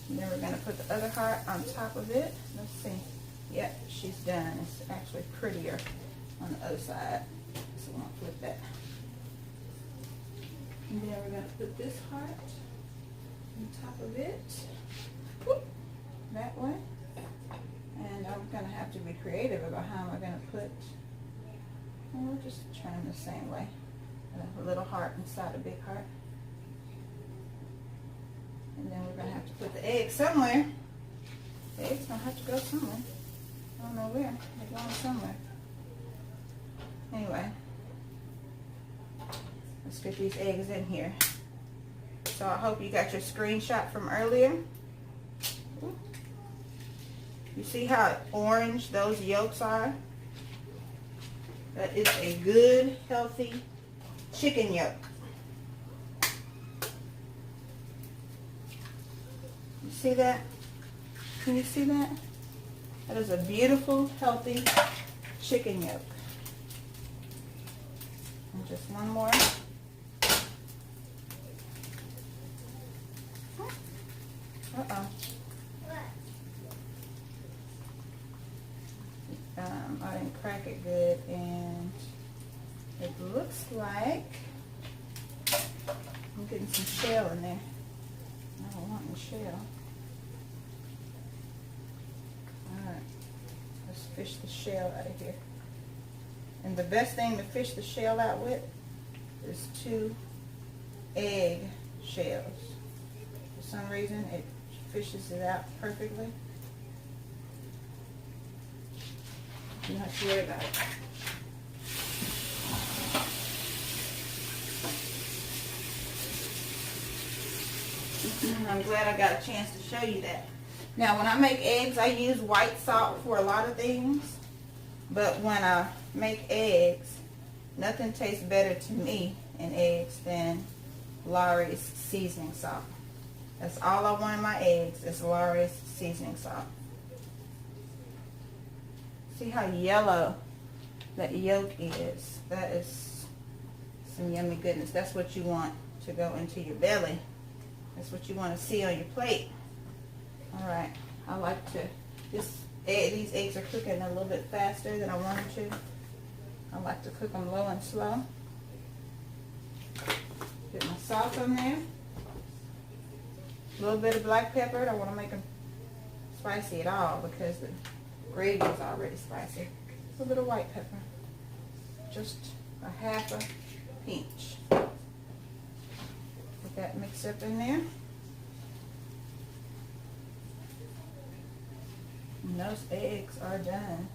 And then we're going to put the other heart on top of it. Let's see. Yep, she's done. It's actually prettier on the other side. So we'll flip that. And then we're going to put this heart on top of it. Whoop, that way. And I'm going to have to be creative about how am I going to put, and we'll just turn them the same way. A little heart inside a big heart. And then we're going to have to put the egg somewhere. The egg's going to have to go somewhere. I don't know where. They're going somewhere. Anyway. Let's get these eggs in here. So I hope you got your screenshot from earlier. You see how orange those yolks are? That is a good, healthy chicken yolk. You see that? Can you see that? That is a beautiful, healthy chicken yolk. And just one more. Uh-oh. I didn't crack it good, and it looks like I'm getting some shell in there. I don't want any shell. Alright, let's fish the shell out of here. And the best thing to fish the shell out with is 2 egg shells. For some reason, it fishes it out perfectly. You don't have to worry about it. I'm glad I got a chance to show you that. Now, when I make eggs, I use white salt for a lot of things. But when I make eggs, nothing tastes better to me in eggs than Lawry's seasoning salt. That's all I want in my eggs is Lawry's seasoning salt. See how yellow that yolk is? That is some yummy goodness. That's what you want to go into your belly. That's what you want to see on your plate. Alright, I like to, these eggs are cooking a little bit faster than I want them to. I like to cook them low and slow. Get my salt on there. A little bit of black pepper. I don't want to make them spicy at all because the gravy is already spicy. A little bit of white pepper. Just a half a pinch. Get that mixed up in there. And those eggs are done.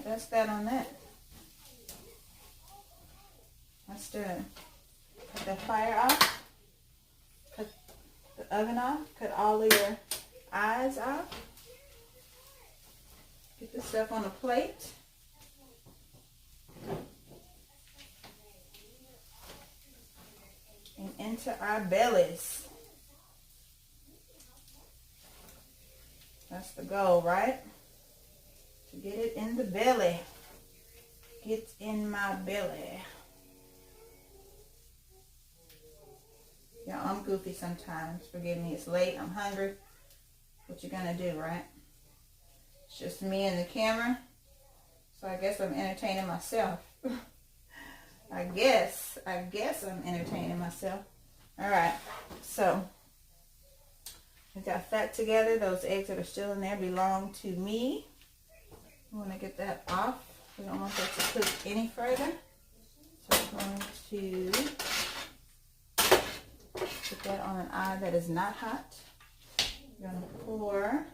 that's that on that. Let's do it. Cut the fire off. Cut the oven off. Cut all of your eyes off. Get this stuff on a plate. And into our bellies. That's the goal, right? To get it in the belly. Get in my belly. Yeah, I'm goofy sometimes. Forgive me. It's late. I'm hungry. What you gonna do, right? It's just me and the camera. So I guess I'm entertaining myself. I guess I'm entertaining myself. All right. So we got that together. Those eggs that are still in there belong to me. We want to get that off. We don't want that to cook any further. So we're going to put that on an eye that is not hot. We're going to pour.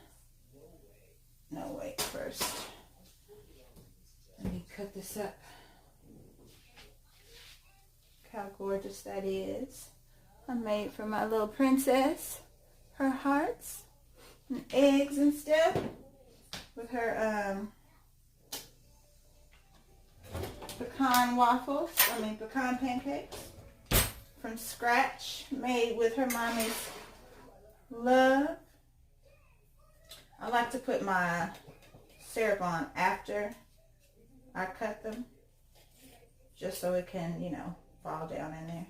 No, wait, first. Let me cut this up. Look how gorgeous that is. I made for my little princess. Her hearts and eggs and stuff. With her pecan pancakes from scratch, made with her mommy's love. I like to put my syrup on after I cut them, just so it can, fall down in there.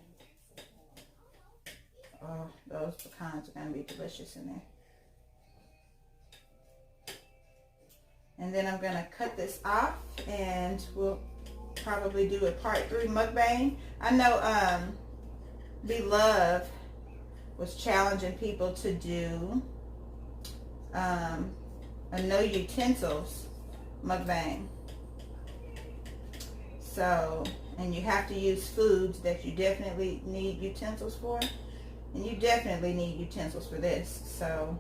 Oh, those pecans are going to be delicious in there. And then I'm going to cut this off, and we'll probably do a part 3 mukbang. I know Beloved was challenging people to do a no utensils mukbang. So, and you have to use foods that you definitely need utensils for. And you definitely need utensils for this. So,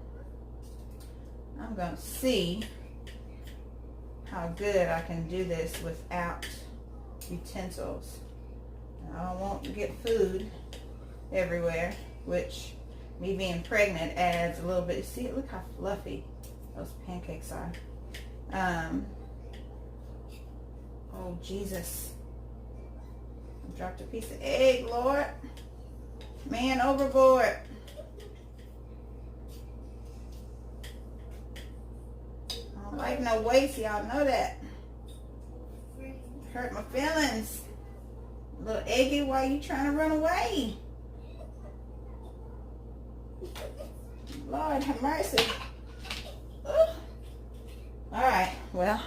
I'm going to see how good I can do this without utensils. I don't want to get food everywhere, which me being pregnant adds a little bit. See, look how fluffy those pancakes are. Oh, Jesus. I dropped a piece of egg, Lord. Man overboard. I don't like no waste, y'all know that. Hurt my feelings. A little eggy while you trying to run away. Lord have mercy. Ugh. All right, well,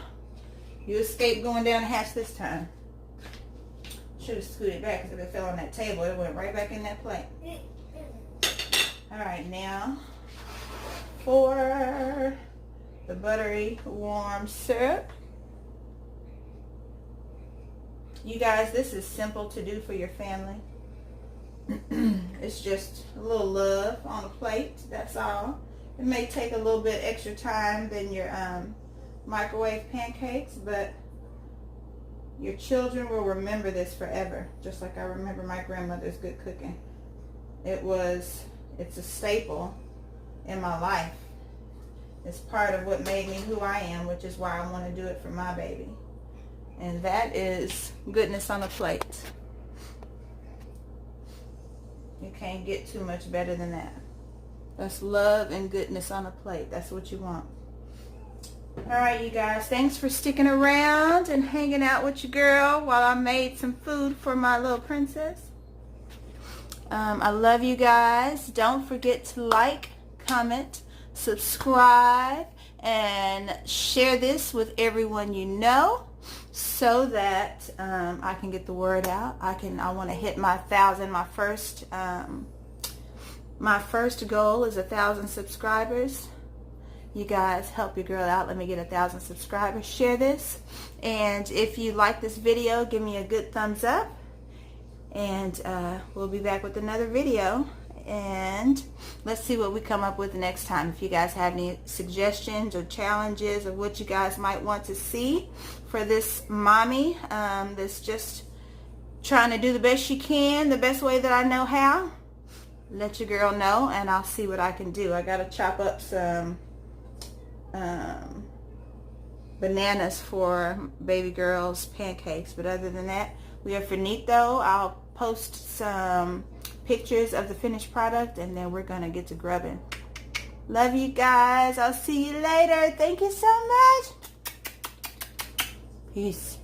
you escaped going down the hatch this time. Should have scooted back because if it fell on that table, it went right back in that plate. All right, now for the buttery warm syrup. You guys, this is simple to do for your family. It's just a little love on a plate, that's all. It may take a little bit extra time than your microwave pancakes, but your children will remember this forever, just like I remember my grandmother's good cooking. It's a staple in my life. It's part of what made me who I am, which is why I want to do it for my baby. And that is goodness on a plate. You can't get too much better than that. That's love and goodness on a plate. That's what you want. All right, you guys. Thanks for sticking around and hanging out with your girl while I made some food for my little princess. I love you guys. Don't forget to like, comment, subscribe, and share this with everyone you know, so that I can get the word out. I want to hit my 1,000. My first goal is 1,000 subscribers. You guys help your girl out. Let me get 1,000 subscribers. Share this, and if you like this video, give me a good thumbs up. And we'll be back with another video. and let's see what we come up with next time. If you guys have any suggestions or challenges of what you guys might want to see for this mommy that's just trying to do the best she can, the best way that I know how, let your girl know and I'll see what I can do. I gotta chop up some bananas for baby girl's pancakes, but other than that, we are finito. I'll post some pictures of the finished product and then we're gonna get to grubbing. Love you guys. I'll see you later. Thank you so much. Peace.